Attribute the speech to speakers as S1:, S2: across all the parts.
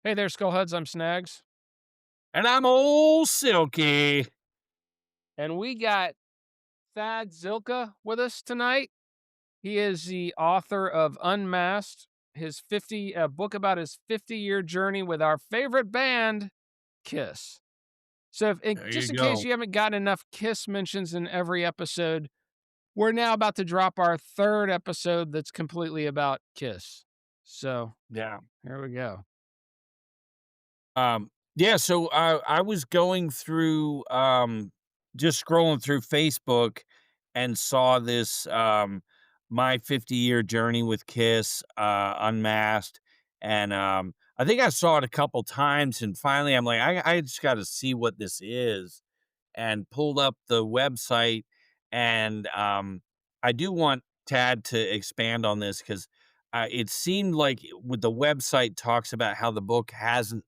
S1: Hey there, Skullheads. I'm Snags.
S2: And I'm Ol Silky.
S1: And we got Thad Zylka with us tonight. He is the author of Unmasked, his 50 book about his 50-year journey with our favorite band, Kiss. So,
S2: There you
S1: just in case
S2: go.
S1: you haven't gotten enough Kiss mentions in every episode, we're now about to drop our third episode that's completely about Kiss. So,
S2: Yeah.
S1: here we go.
S2: Yeah, so I was going through just scrolling through Facebook and saw this my 50-year journey with Kiss unmasked. And I think I saw it a couple times and finally I'm like, I just gotta see what this is. And pulled up the website and I do want Tad to expand on this because it seemed like with the website talks about how the book hasn't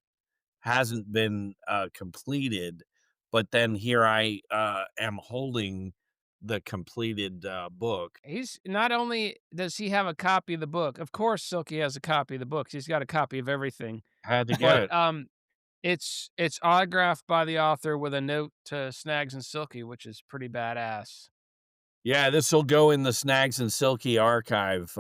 S2: been completed, but then here I am holding the completed book.
S1: He's not only does he have a copy of the book, of course, Silky has a copy of the book. He's got a copy of everything.
S2: I had to get
S1: But,
S2: it.
S1: it's autographed by the author with a note to Snags and Silky, which is pretty badass.
S2: Yeah, this will go in the Snags and Silky archive.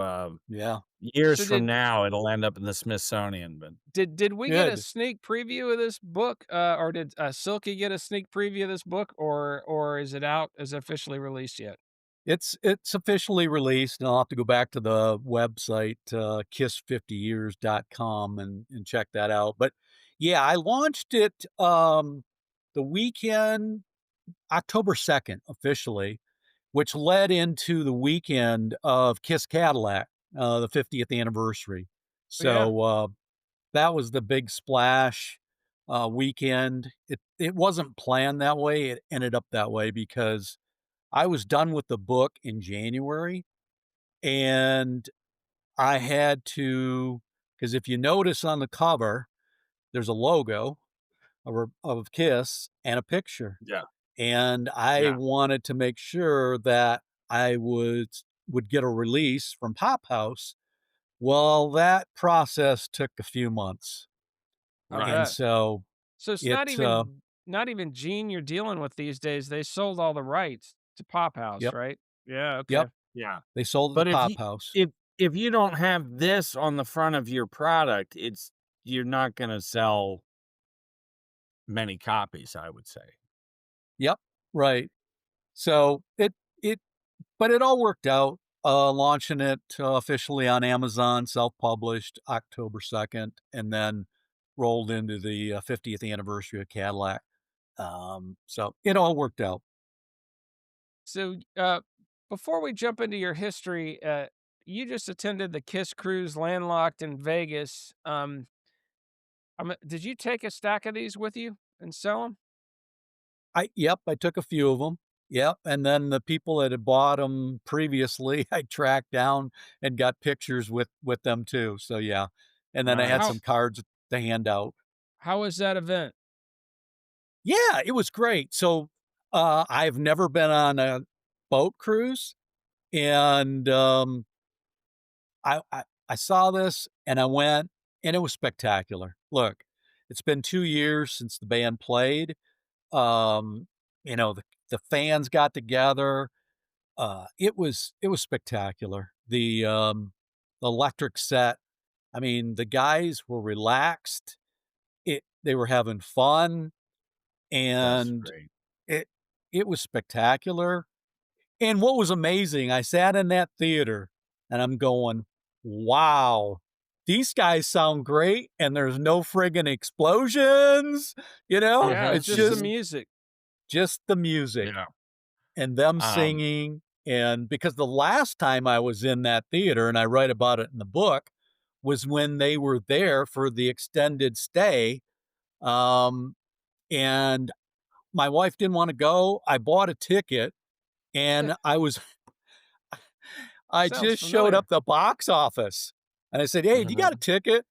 S3: Yeah,
S2: Years
S1: So
S2: from now, it'll end up in the Smithsonian. But
S1: did we get a
S3: good.
S1: sneak preview of this book, or did, Silky get a sneak preview of this book, or is it out? Is it officially released yet?
S3: It's officially released, and I'll have to go back to the website, kiss50years.com and check that out, but, yeah, I launched it, the weekend October 2nd officially, which led into the weekend of Kiss Cadillac, the 50th anniversary.
S1: Yeah.
S3: So, that was the big splash, weekend. It wasn't planned that way, it ended up that way because I was done with the book in January, and I had to, because if you notice on the cover, there's a logo of Kiss and a picture,
S2: yeah,
S3: and I
S2: yeah,
S3: wanted to make sure that I would get a release from Pop House. Well, that process took a few months,
S1: I
S2: right.
S3: and
S1: bet.
S3: so
S1: So it's
S3: it,
S1: not even Gene you're dealing with these days. They sold all the rights to Pop House,
S3: yep,
S1: right? Yeah,
S3: yep,
S1: okay.
S2: Yeah.
S3: they sold it to
S2: But
S3: Pop House.
S2: if you don't have this on the front of your product, you're not gonna sell many copies, I would say.
S3: Yep, right. So it but it all worked out, launching it, officially on Amazon, self-published October 2nd, and then rolled into the, 50th anniversary of Cadillac. So it all worked out.
S1: So, before we jump into your history, you just attended the Kiss Cruise landlocked in Vegas. Did you take a stack of these with you and sell them?
S3: I took a few of them. Yep, and then the people that had bought them previously, I tracked down and got pictures with them too, so yeah, and then I had
S1: How
S3: some
S2: Nice.
S3: cards to hand out.
S1: how was that event?
S3: Yeah, it was great. So, I've never been on a boat cruise, and, I saw this, and I went, and it was spectacular. Look, it's been 2 years since the band played. Um, the fans got together. It was spectacular. The electric set, I mean, the guys were relaxed. They were having fun,
S2: That's
S3: and
S2: great.
S3: it it was spectacular. And what was amazing, I sat in that theater and I'm going, "Wow, these guys sound great, and there's no friggin' explosions,"
S1: Yeah,
S2: Mhm,
S3: It's
S1: just the
S3: just
S2: mhm.
S1: music.
S3: just the music
S2: Yeah.
S3: and them
S2: Um,
S3: singing, and because the last time I was in that theater, and I write about it in the book, was when they were there for the extended stay, um, and my wife didn't wanna go. I bought a ticket, and I
S1: Sounds
S3: just showed
S1: familiar.
S3: up the box office, and I said, "Hey, do you got a
S2: mhm.
S3: ticket?"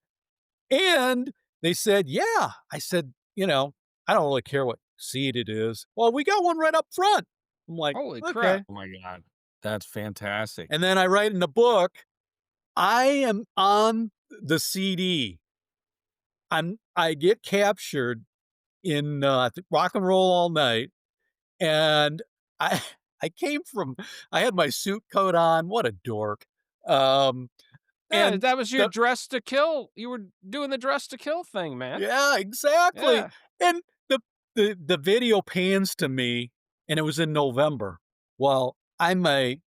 S3: And they said, "Yeah." I said, "I don't really care what seat it is." "Well, we got one right up front." I'm like,
S1: Holy crap.
S3: "Okay."
S2: Oh my god. That's fantastic.
S3: And then I write in the book, I am on the CD. I get captured in, Rock and Roll All Night, and I I came from I had my suit coat on, what a dork, um,
S1: Yeah,
S3: and
S1: that was your
S3: the
S1: dress to kill. You were doing the dress to kill thing, man.
S3: yeah, exactly,
S1: Yeah.
S3: and the video pans to me, and it was in November. Well, I'm a,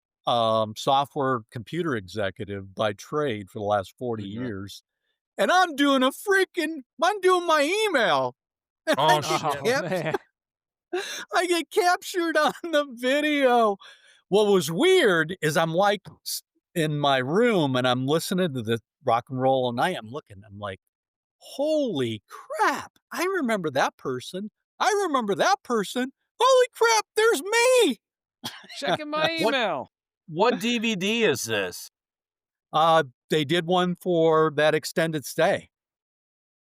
S3: software computer executive by trade for the last 40
S2: Mhm.
S3: years, and I'm doing my email, and
S2: Oh, shit.
S1: Oh, man.
S3: I get captured on the video. What was weird is I'm, like, in my room, and I'm listening to the Rock and Roll All Night, I'm like, "Holy crap, I remember that person. I remember that person. Holy crap, there's me!"
S1: Checking my
S2: What
S1: email.
S2: what DVD is this?
S3: They did one for that extended stay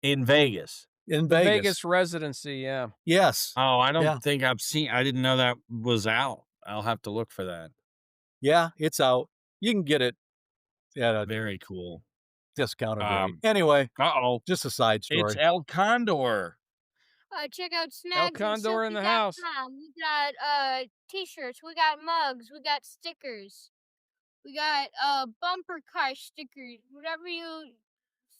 S2: In Vegas?
S3: in
S1: The
S3: Vegas.
S1: Vegas residency, yeah.
S3: Yes.
S2: Oh, I don't
S3: Yeah.
S2: think I didn't know that was out. I'll have to look for that.
S3: Yeah, it's out. You can get it at a
S2: Very cool.
S3: discounted rate.
S2: Um,
S3: Anyway,
S2: uh-oh,
S3: just a side
S2: it's
S3: story.
S2: El Condor.
S4: Check out
S1: El Condor in the house.
S4: snagsandsilky.com. We got t-shirts, we got mugs, we got stickers. We got bumper car stickers, whatever you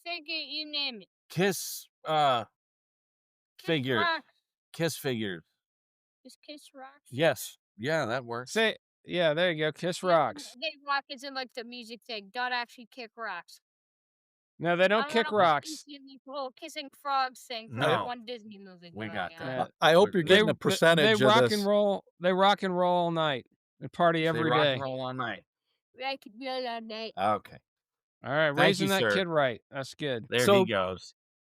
S4: think it, you name it.
S2: Kiss,
S4: Kiss
S2: figure
S4: rocks.
S2: Kiss figures.
S4: Is Kiss rocks?
S2: Yes. Yeah, that works.
S1: Say, yeah, there you go. Kiss
S4: Yeah,
S1: rocks.
S4: they rock is in like the music thing. Don't actually kick rocks.
S1: No, they don't
S4: I don't
S1: kick
S4: know if
S1: rocks.
S4: you see the whole kissing frogs thing from
S3: I
S4: that
S2: No,
S4: one Disney movie
S2: we
S4: going
S2: got
S4: on.
S2: that.
S3: I hope
S2: We're
S3: you're
S1: They
S3: getting a
S2: good.
S1: they
S3: percentage of
S1: rock and
S3: this.
S1: roll. They rock and roll all night. They party
S2: Say
S1: every
S2: rock and
S1: day.
S2: roll all night.
S4: I could be on that.
S2: Okay.
S1: All right,
S2: Thank you,
S1: raising that
S2: sir.
S1: kid right. That's good.
S2: There he
S3: So
S2: goes.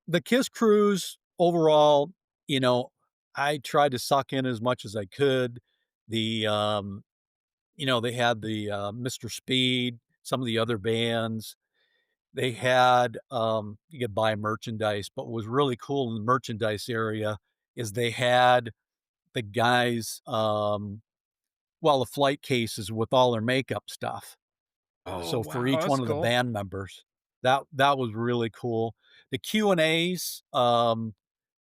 S3: the Kiss cruise overall, you know, I tried to suck in as much as I could. The, they had the, Mr. Speed, some of the other bands. They had, you could buy merchandise, but what was really cool in the merchandise area is they had the guys, the flight cases with all their makeup stuff.
S2: Oh,
S3: So for
S2: wow.
S1: Oh,
S3: each
S1: that's
S3: one of the
S1: cool.
S3: band members, that was really cool. The Q&As,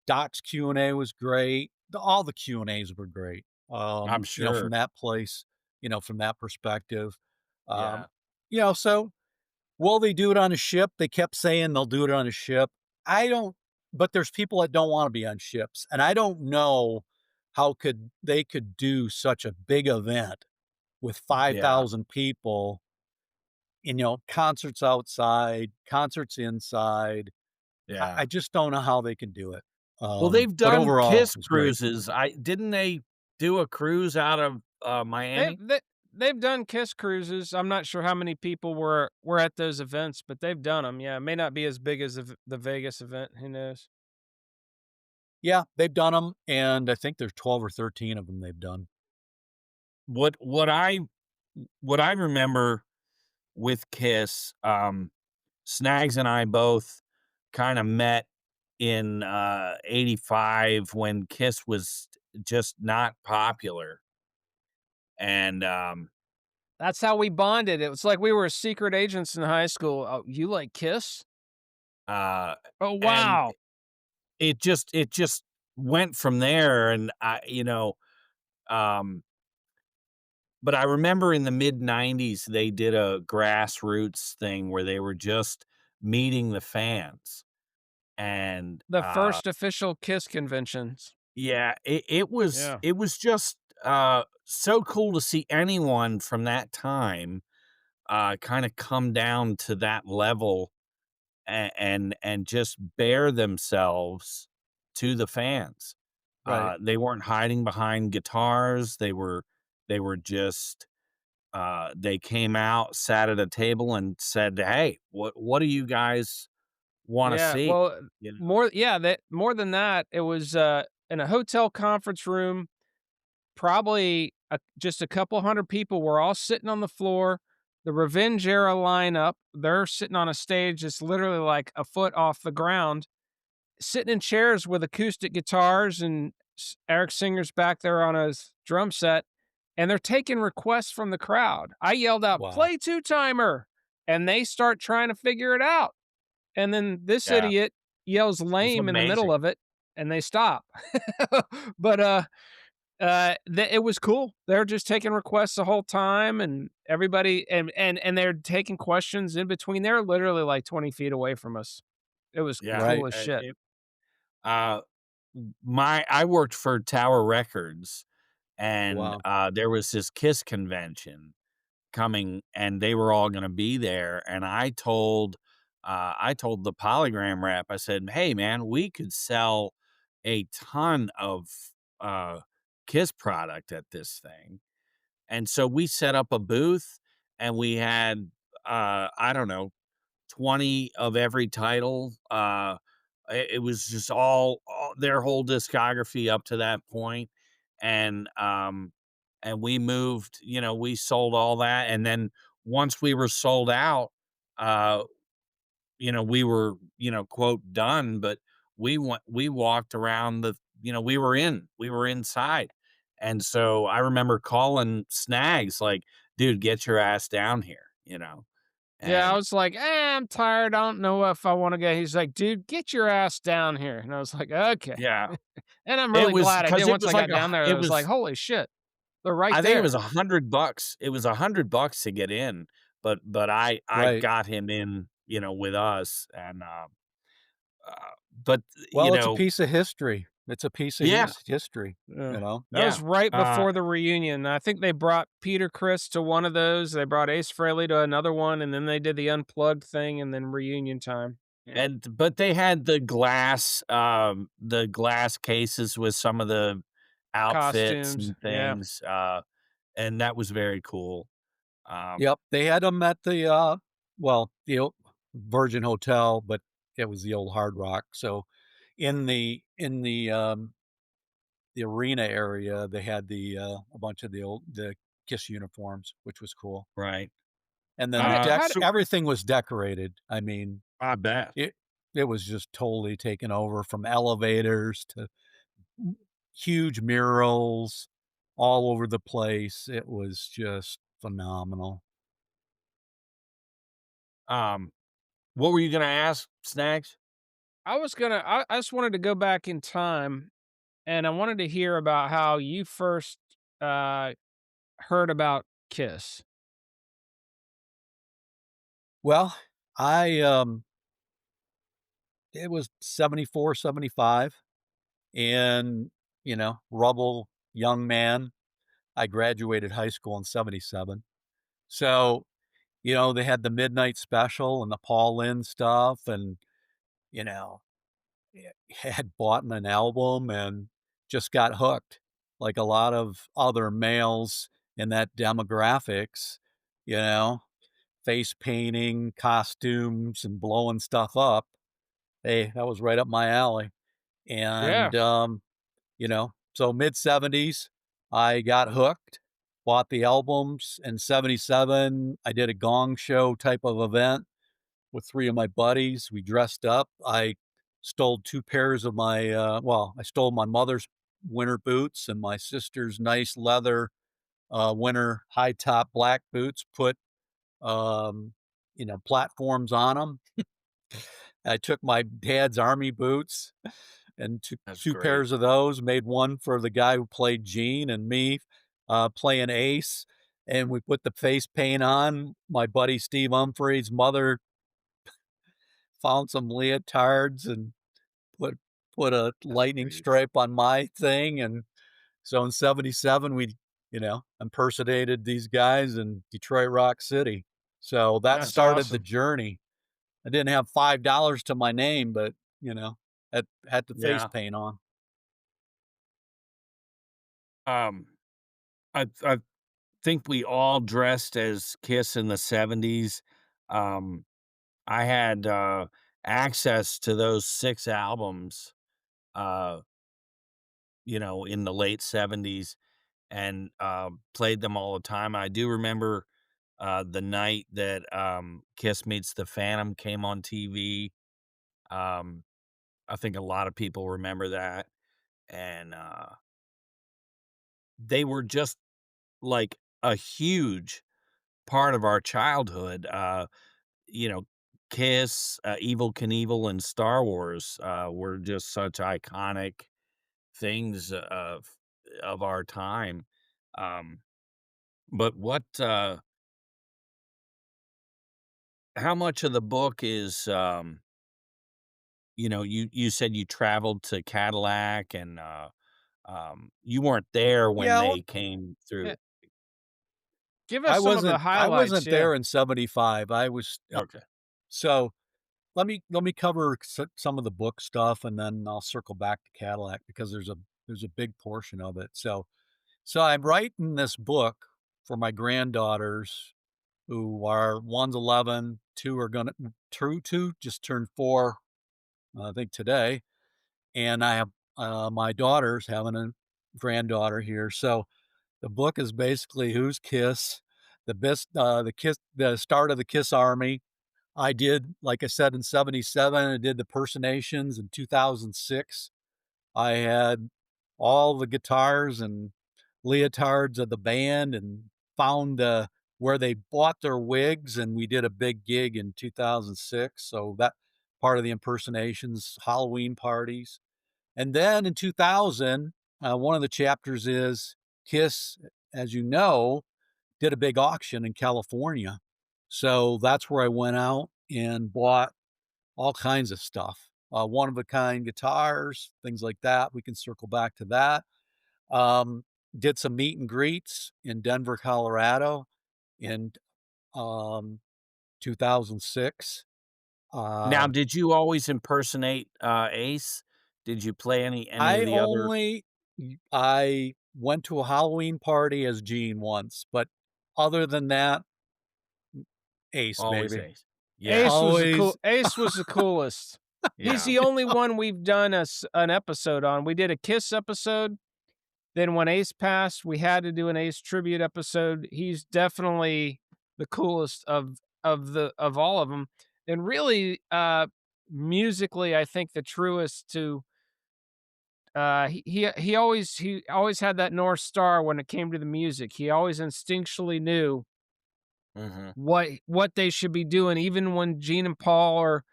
S3: Doc's Q&A was great. All the Q&As were great.
S2: I'm
S3: From
S2: sure.
S3: that place, from that perspective. Um,
S2: Yeah.
S3: so will they do it on a ship? They kept saying they'll do it on a ship. I don't, but there's people that don't want to be on ships, and I don't know how they could do such a big event with
S2: Yeah.
S3: 5,000 people, concerts outside, concerts inside. I
S2: Yeah.
S3: just don't know how they can do it.
S2: Well, they've
S3: But
S2: done
S3: overall,
S2: Kiss
S3: it was great.
S2: cruises. I didn't they do a cruise out of,
S1: They
S2: Miami?
S1: they they've done Kiss cruises. I'm not sure how many people were at those events, but they've done them. Yeah, it may not be as big as the Vegas event. Who knows?
S3: Yeah, they've done them, and I think there's 12 or 13 of them they've done.
S2: What I remember with Kiss, Snags and I both kinda met in, '85 when Kiss was just not popular, and,
S1: That's how we bonded. It was like we were secret agents in high school. Oh, you like Kiss?
S2: uh,
S1: Oh,
S2: and
S1: wow.
S2: it just went from there, and um but I remember in the mid-90s, they did a grassroots thing where they were just meeting the fans, and,
S1: The first official Kiss conventions.
S2: yeah,
S1: Yeah.
S2: it was just, so cool to see anyone from that time, kinda come down to that level and just bare themselves to the fans.
S3: Right.
S2: They weren't hiding behind guitars, they were just, they came out, sat at a table, and said, "Hey, what do you guys wanna
S1: Yeah,
S2: see?"
S1: well,
S2: You know?
S1: more than that, it was, in a hotel conference room, probably just a couple hundred people were all sitting on the floor. The Revenge era lineup, they're sitting on a stage that's literally like a foot off the ground, sitting in chairs with acoustic guitars, and Eric Singer's back there on his drum set, and they're taking requests from the crowd. I yelled out,
S3: Wow.
S1: "Play two timer," and they start trying to figure it out. And then this
S2: Yeah.
S1: idiot yells
S2: It's
S1: "lame" in the middle
S2: amazing.
S1: of it, and they stop. But, it was cool. They're just taking requests the whole time, and everybody and they're taking questions in between. They're literally, like, 20 feet away from us. It was
S2: Yeah,
S3: Right.
S1: cool as shit.
S2: uh, my I worked for Tower Records, and,
S3: Wow.
S2: there was this KISS convention coming, and they were all gonna be there, and I told the Polygram rep, I said, "Hey, man, we could sell a ton of, uh, KISS product at this thing." And so we set up a booth, and we had, I don't know, 20 of every title. It was just all their whole discography up to that point, and, we moved, we sold all that, and then once we were sold out, uh, we were, quote, "done," but we walked around we were inside, and so I remember calling Snags like, "Dude, get your ass down here,"
S1: Yeah, I
S2: and
S1: was like, I'm tired. I don't know if I wanna go." He's like, "Dude, get your ass down here." And I was like, "Okay."
S2: yeah.
S1: And I'm
S2: It
S1: really
S2: was
S1: glad I did.
S2: because it
S1: Once
S2: was
S1: I
S2: like
S1: got
S2: a
S1: down
S2: hu
S1: there, I
S2: it
S1: was like,
S2: was
S1: "Holy shit, they're right
S2: I think it was
S1: there."
S2: $100. It was $100 to get in, but I
S3: Right.
S2: got him in, with us, and, uh, but,
S3: Well, it's a piece of history. It's a piece of
S2: yeah,
S3: history,
S1: Yeah.
S3: you know?
S1: That
S2: yeah,
S1: was right
S2: uh,
S1: before the reunion. I think they brought Peter Criss to one of those, they brought Ace Frehley to another one, and then they did the unplugged thing and then reunion time. Yeah.
S2: but they had the glass cases with some of the outfits
S1: Costumes,
S2: and
S1: yeah.
S2: things, and that was very cool. Um,
S3: Yep, they had them at the, well, the old Virgin Hotel, but it was the old Hard Rock, so in the arena area, they had a bunch of the KISS uniforms, which was cool,
S2: right,
S3: and
S1: How
S3: then the
S1: did how did
S2: so
S3: everything was decorated. I mean,
S2: I bet.
S3: it it was just totally taken over from elevators to m huge murals all over the place. It was just phenomenal.
S2: Um, what were you gonna ask, Snacks?
S1: I just wanted to go back in time, and I wanted to hear about how you first, uh, heard about KISS.
S3: Well, I, it was 74, 75, and, rebel young man. I graduated high school in '77. So, they had the midnight special and the Paul Lynde stuff and, you know, had bought an album and just got hooked like a lot of other males in that demographics, you know, face painting, costumes, and blowing stuff up. Hey, that was right up my alley.
S1: Yeah.
S3: And, so mid '70s, I got hooked, bought the albums. In '77, I did a gong show type of event with three of my buddies. We dressed up. I stole two pairs of I stole my mother's winter boots and my sister's nice leather winter high top black boots, put, um, platforms on them. I took my dad's army boots and took
S2: That's
S3: two
S2: great.
S3: pairs of those, made one for the guy who played Gene and me, playing Ace, and we put the face paint on. My buddy Steve Humphrey's mother found some leotards and put put a
S2: That's
S3: lightning
S2: great.
S3: stripe on my thing, and so in '77, we, impersonated these guys in Detroit Rock City. So that
S1: That's
S3: started the
S1: awesome.
S3: journey. I didn't have $5 to my name, but, had the face
S2: Yeah.
S3: paint on.
S2: Um, I think we all dressed as Kiss in the '70s. Um, I had, access to those 6 albums, uh, in the late '70s and, played them all the time. I do remember, the night that, Kiss Meets the Phantom came on TV. Um, I think a lot of people remember that, and, they were just, like, a huge part of our childhood, you know, Kiss, Evil Knievel, and Star Wars, were just such iconic things of our time. Um, but how much of the book is, you said you traveled to Cadillac and, you weren't there when
S3: Yeah, well,
S2: they came
S1: Eh,
S2: through.
S1: give us
S3: I
S1: some of the
S3: wasn't I
S1: highlights,
S3: wasn't
S1: yeah.
S3: there in '75. I was
S2: Okay.
S3: so let me cover some of the book stuff, and then I'll circle back to Cadillac because there's a big portion of it. So I'm writing this book for my granddaughters who are one's 11, two are gonna two just turned 4, I think today, and I have my daughter's having a granddaughter here. So the book is basically Who's Kiss, the start of the Kiss Army. I did, like I said, in '77, I did the personations in 2006. I had all the guitars and leotards of the band and found, where they bought their wigs, and we did a big gig in 2006, so that part of the impersonations, Halloween parties. And then in 2000, one of the chapters is Kiss, as you know, did a big auction in California. So that's where I went out and bought all kinds of stuff, one of a kind guitars, things like that. We can circle back to that. Um, did some meet and greets in Denver, Colorado in um, 2006.
S2: Now,
S3: Um,
S2: did you always impersonate, Ace? Did you play any of
S3: I
S2: the other?
S3: only I went to a Halloween party as Gene once, but other than that, Ace,
S2: Always
S3: baby.
S2: Ace. Yeah,
S3: Always.
S1: Ace was the coolest. He's
S2: yeah.
S1: the only one we've done an episode on. We did a Kiss episode. Then when Ace passed, we had to do an Ace tribute episode. He's definitely the coolest of all of them, and really, musically, I think the truest to. He always had that North Star when it came to the music. He always instinctually knew
S2: Mhm.
S1: what they should be doing, even when Gene and Paul are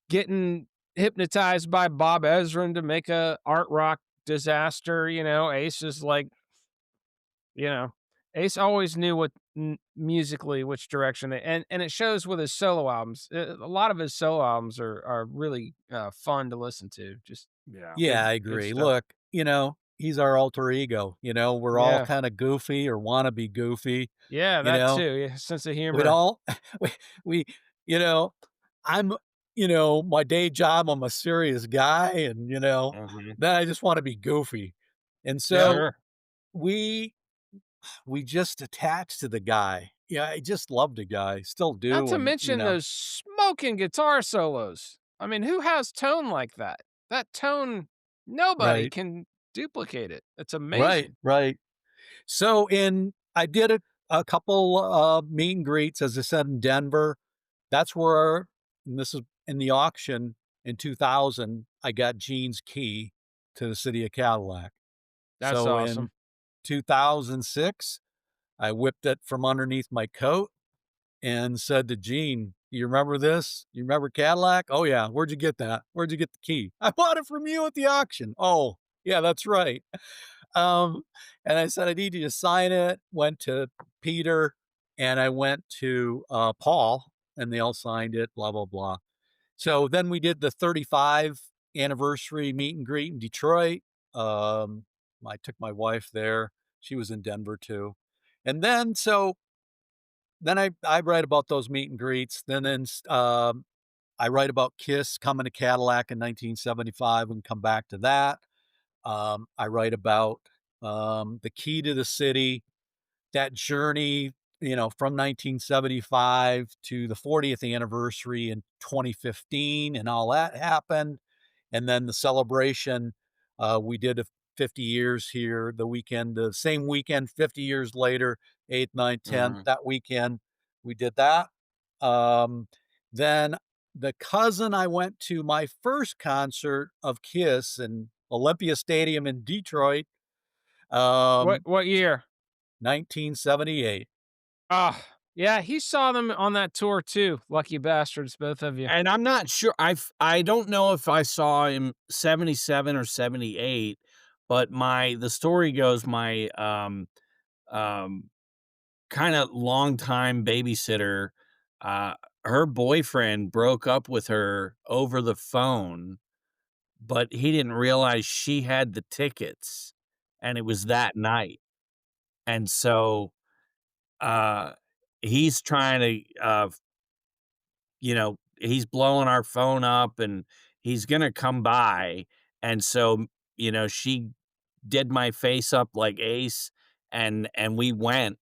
S1: getting hypnotized by Bob Ezrin to make a art rock disaster. Ace is like, you know, Ace always knew what musically which direction and it shows with his solo albums. A lot of his solo albums are really fun to listen to. Just
S2: Yeah.
S3: Yeah, I
S1: good
S3: agree.
S1: stuff.
S3: Look, he's our alter ego. We're all
S1: Yeah,
S3: kinda goofy or wanna be goofy,
S1: yeah,
S3: you
S1: that
S3: know?
S1: too. Yeah, sense of
S3: We'd
S1: humor.
S3: all we we you know, I'm my day job, I'm a serious guy and,
S2: Mhm.
S3: then I just wanna be goofy. And
S1: Yeah.
S3: so
S2: Sure.
S3: we we just attached to the guy. Yeah, I just loved the guy, still
S1: Not
S3: do,
S1: to
S3: and,
S1: mention those smoking guitar solos. I mean, who has tone like that? That tone, nobody
S3: right,
S1: can duplicate it. It's
S3: right,
S1: amazing.
S3: right. So I did a couple meet and greets, as I said, in Denver. That's where, and this is in the auction in 2000, I got Gene's key to the city of Cadillac.
S1: That's
S3: So in
S1: awesome.
S3: 2006, I whipped it from underneath my coat and said to Gene, "You remember this? You remember Cadillac? Oh yeah. Where'd you get that? Where'd you get the key? I bought it from you at the auction. Oh yeah, that's right." Um, and I said, "I need you to sign it." Went to Peter and I went to Paul, and they all signed it. Blah blah blah. So then we did the 35 anniversary meet and greet in Detroit. Um, I took my wife there. She was in Denver too. And then I write about those meet and greets. I write about Kiss coming to Cadillac in 1975 and come back to that. I write about the key to the city, that journey, from 1975 to the 40th anniversary in 2015, and all that happened. And then the celebration, we did a 50 years here, the same weekend, 50 years later, 8th, 9th, 10th,
S2: Mhm.
S3: that weekend, we did that. Um, then the cousin I went to my first concert of Kiss in Olympia Stadium in Detroit,
S1: What
S3: um,
S1: what year?
S3: 1978.
S1: Ah, Yeah, he saw them on that tour too. Lucky bastards, both of you.
S2: And I'm not sure, I don't know if I saw him 77 or 78, but the story goes um, kinda longtime babysitter, uh, her boyfriend broke up with her over the phone, but he didn't realize she had the tickets, and it was that night, and so, uh, he's trying to, he's blowing our phone up, and he's gonna come by, and so, she did my face up like Ace, and we went,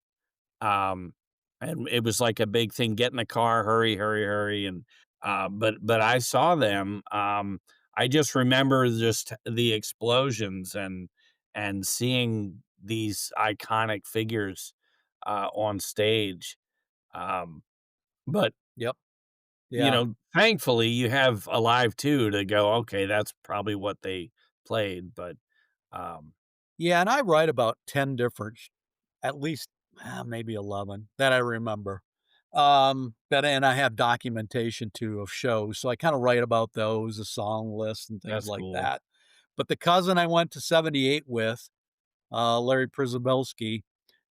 S2: um, and it was like a big thing, "Get in the car, hurry, hurry, hurry," and, but I saw them, I just remember just the explosions and seeing these iconic figures, on stage, um, but
S3: Yep. Yeah.
S2: thankfully, you have Alive 2 to go, "Okay, that's probably what they played," but, um
S3: Yeah, and I write about 10 different at least, maybe 11 that I remember. But and I have documentation too of shows, so I kinda write about those, the song lists and things
S2: that's
S3: like
S2: cool.
S3: that. But the cousin I went to '78 with, Larry Przybilski,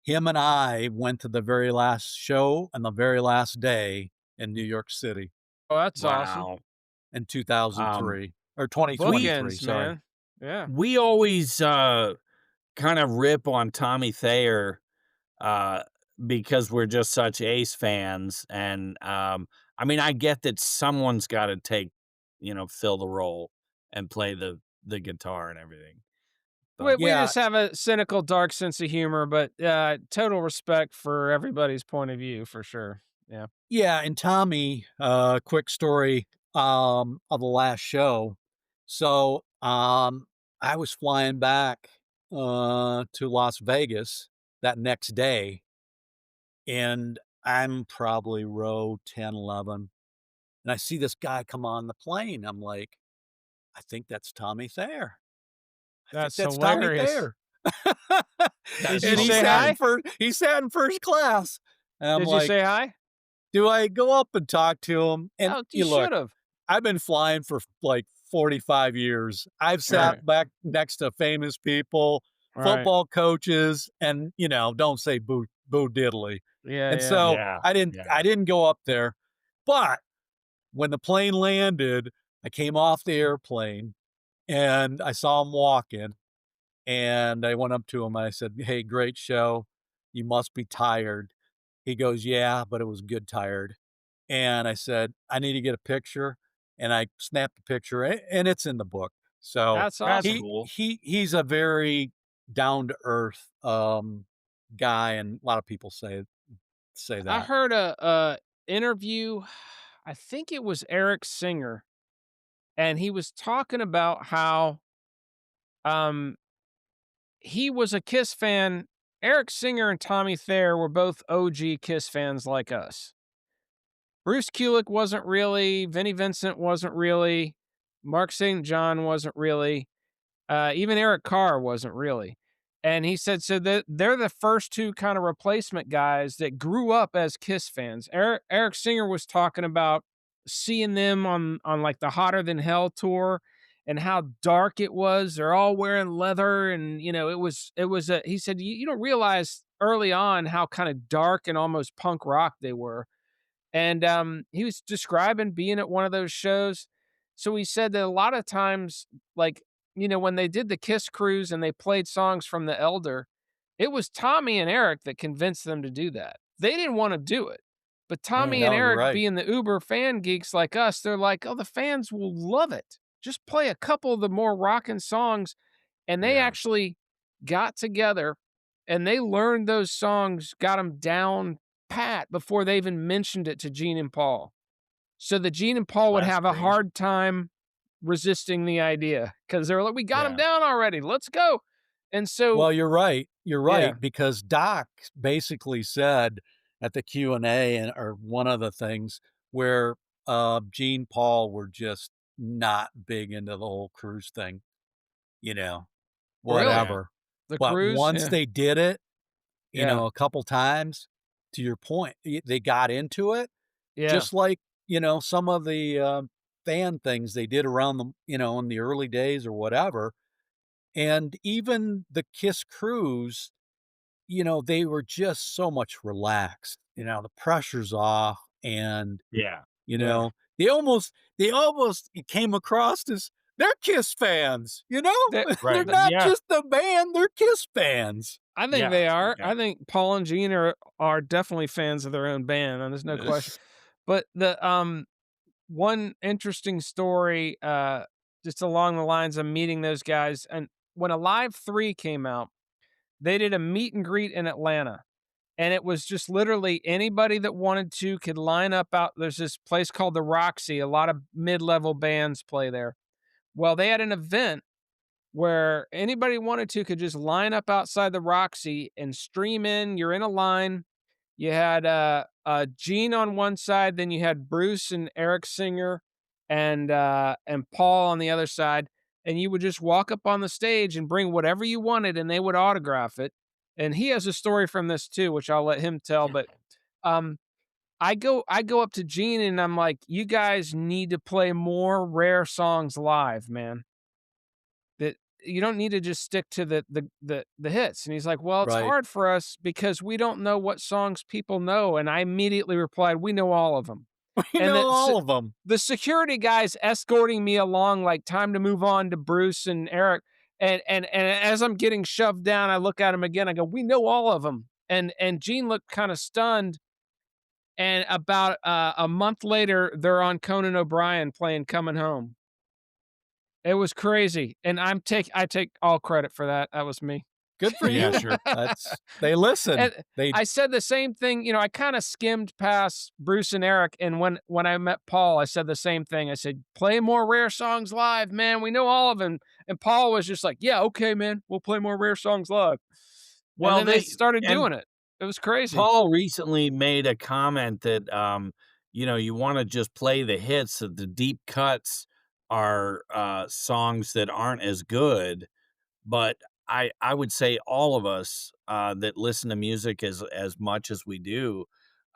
S3: him and I went to the very last show and the very last day in New York City
S1: Oh, that's awesome.
S2: Wow.
S3: in
S2: Um,
S3: 2003 or
S2: we
S3: 2023,
S1: Bookends,
S3: sorry.
S1: man. Yeah.
S2: we always, kind of rip on Tommy Thayer, uh, because we're just such Ace fans, and, I mean, I get that someone's gotta fill the role and play the guitar and everything,
S1: We
S2: but
S1: we
S3: Yeah,
S1: just have a cynical, dark sense of humor, but, total respect for everybody's point of view for sure. Yeah.
S3: yeah, and Tommy, quick story, of the last show. So, I was flying back, to Las Vegas that next day, and I'm probably row 10, 11, and I see this guy come on the plane. I'm like, "I think that's Tommy Thayer. I think
S1: That's
S3: that's Tommy
S1: hilarious.
S3: Thayer."
S1: Did
S2: that's
S1: you
S3: And
S1: say
S2: hilarious.
S1: hi?
S3: he sat in first class, and I'm
S1: Did you
S3: like,
S1: say hi?
S3: do I go up and talk to him? And
S1: Oh, you
S3: you look,
S1: should've.
S3: I've been flying for like 45 years. I've
S1: Right.
S3: sat back next to famous people,
S1: Right.
S3: football coaches, and don't say boo diddly.
S1: Yeah,
S3: And
S1: yeah.
S3: so
S2: Yeah,
S3: I
S2: yeah.
S3: didn't go up there. But when the plane landed, I came off the airplane and I saw him walking. And I went up to him and I said, "Hey, great show. You must be tired." He goes, "Yeah, but it was good tired." And I said, "I need to get a picture." And I snapped the picture and it's in the book. So
S1: That's
S2: That's
S1: awesome.
S2: cool.
S3: he's a very down to earth guy, and a lot of people say
S1: I
S3: that.
S1: heard a interview, I think it was Eric Singer, and he was talking about how, um, he was a Kiss fan. Eric Singer and Tommy Thayer were both OG Kiss fans like us. Bruce Kulick wasn't really, Vinnie Vincent wasn't really, Mark St. John wasn't really, even Eric Carr wasn't really. And he said, so that they're the first two kind of replacement guys that grew up as Kiss fans. Eric Singer was talking about seeing them on like the Hotter Than Hell tour and how dark it was. They're all wearing leather, and it was a. He said you don't realize early on how kind of dark and almost punk rock they were, and he was describing being at one of those shows. So he said that a lot of times, like, when they did the Kiss cruise and they played songs from The Elder, it was Tommy and Eric that convinced them to do that. They didn't want to do it. But Tommy
S2: Yeah.
S1: and
S3: No, you're
S1: Eric,
S3: right.
S1: being the uber fan geeks like us, they're like, oh, the fans will love it. Just play a couple of the more rockin' songs. And they
S2: Yeah.
S1: actually got together and they learned those songs, got them down pat before they even mentioned it to Gene and Paul. So that Gene and Paul would
S2: That's
S1: have a
S2: crazy.
S1: hard time resisting the idea because they were like, "We got him
S2: Yeah.
S1: down already. Let's go." And so,
S3: Well, you're right. You're
S1: yeah,
S3: right, because Doc basically said at the Q&A and or one of the things where, Gene Paul were just not big into the whole cruise thing, you know,
S1: really,
S2: Yeah.
S3: whatever.
S1: the
S3: But
S1: cruise,
S3: once
S1: yeah,
S3: they did it,
S1: yeah,
S3: a couple times, to your point, they got into it,
S1: Yeah.
S3: just like, some of the, fan things they did around the in the early days or whatever, and even the Kiss cruise, they were just so much relaxed, the pressure's off, and,
S2: Yeah.
S3: you
S1: Yeah.
S3: know, they almost came across as they're Kiss fans, you know?
S1: That
S3: They're
S2: Right.
S1: th
S3: not
S2: Yeah.
S3: just the band, they're Kiss fans.
S1: I think
S2: Yeah.
S1: they are.
S2: Yeah.
S1: I think Paul and Gene are definitely fans of their own band, and there's no question. But one interesting story, just along the lines of meeting those guys, and when Alive 3 came out, they did a meet and greet in Atlanta, and it was just literally anybody that wanted to could line up out there's this place called the Roxy, a lot of mid-level bands play there. Well, they had an event where anybody wanted to could just line up outside the Roxy and stream in. You're in a line. You had Gene on one side, then you had Bruce and Eric Singer, and Paul on the other side, and you would just walk up on the stage and bring whatever you wanted, and they would autograph it. And he has a story from this too, which I'll let him tell. But um, I go up to Gene and I'm like, "You guys need to play more rare songs live, man. That you don't need to just stick to the hits." And he's like, "Well, it's
S3: Right.
S1: hard for us because we don't know what songs people know." And I immediately replied, "We know all of them."
S3: We
S1: And
S3: know all of them.
S1: the security guys escorting me along, like, time to move on to Bruce and Eric. And as I'm getting shoved down, I look at him again. I go, "We know all of them." And Gene looked kind of stunned. And about a month later, they're on Conan O'Brien playing "Coming Home." It was crazy, and I take all credit for that. That was me.
S3: Good for
S2: Yeah,
S3: you.
S2: sure.
S3: They listen.
S1: And
S3: They
S1: I said the same thing, I kinda skimmed past Bruce and Eric, and when I met Paul, I said the same thing. I said, "Play more Rare songs live, man. We know all of them." And Paul was just like, "Yeah, okay, man. We'll play more Rare songs live." And
S2: Well,
S1: then they
S2: they
S1: started
S2: and
S1: doing it. It was crazy.
S2: Paul recently made a comment that, you wanna just play the hits, that the deep cuts are, songs that aren't as good, but I would say all of us, that listen to music as much as we do,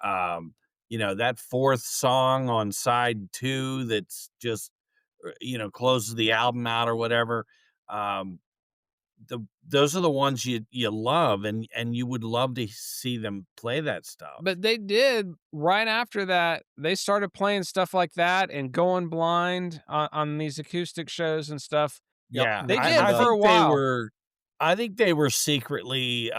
S2: um, that 4th song on side 2 that's just, closes the album out or whatever, um, those are the ones you love, and you would love to see them play that stuff.
S1: But they did right after that, they started playing stuff like that and Going Blind on these acoustic shows and stuff.
S3: Yep,
S2: Yeah,
S1: They
S3: and,
S1: did
S2: I
S1: for a
S2: think they
S1: while.
S2: were I think they were secretly,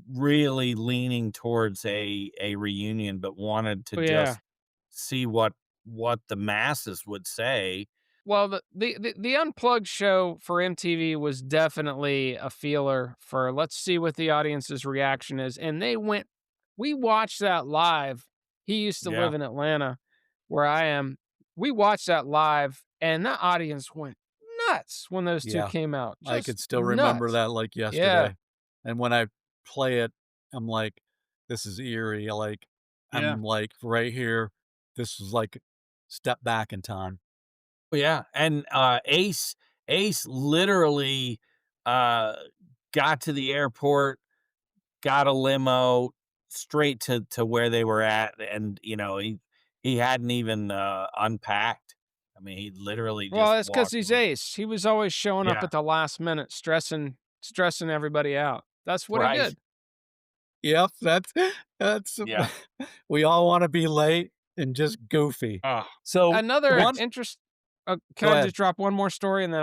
S2: really leaning towards a reunion, but wanted to
S1: Oh, yeah.
S2: just see what the masses would say.
S1: Well, the Unplugged show for MTV was definitely a feeler for, let's see what the audience's reaction is, and we watched that live. He used to
S2: Yeah.
S1: live in Atlanta, where I am. We watched that live, and that audience went nuts when those 2
S3: yeah,
S1: came out,
S3: I
S1: just
S3: could still remember
S1: nuts.
S3: that like
S1: Yeah,
S3: yesterday. And when I play it, I'm like, "This is eerie." Like,
S1: yeah.
S3: I'm like, right here, this was like step back in time.
S2: Yeah, and, Ace literally, uh, got to the airport, got a limo straight to where they were at, and, he hadn't even, unpacked. I mean, he literally
S1: Well,
S2: just
S1: that's because
S2: walked
S1: he's
S2: on.
S1: Ace. He was always showing up
S2: Yeah,
S1: at the last minute, stressing everybody out. That's what he
S2: right.
S1: did.
S3: Yep, that's
S2: Yeah.
S3: we all wanna be late and just goofy.
S2: Oh,
S3: So,
S1: Another
S3: one
S1: interest can
S3: go
S1: I
S3: ahead.
S1: just drop one more story and then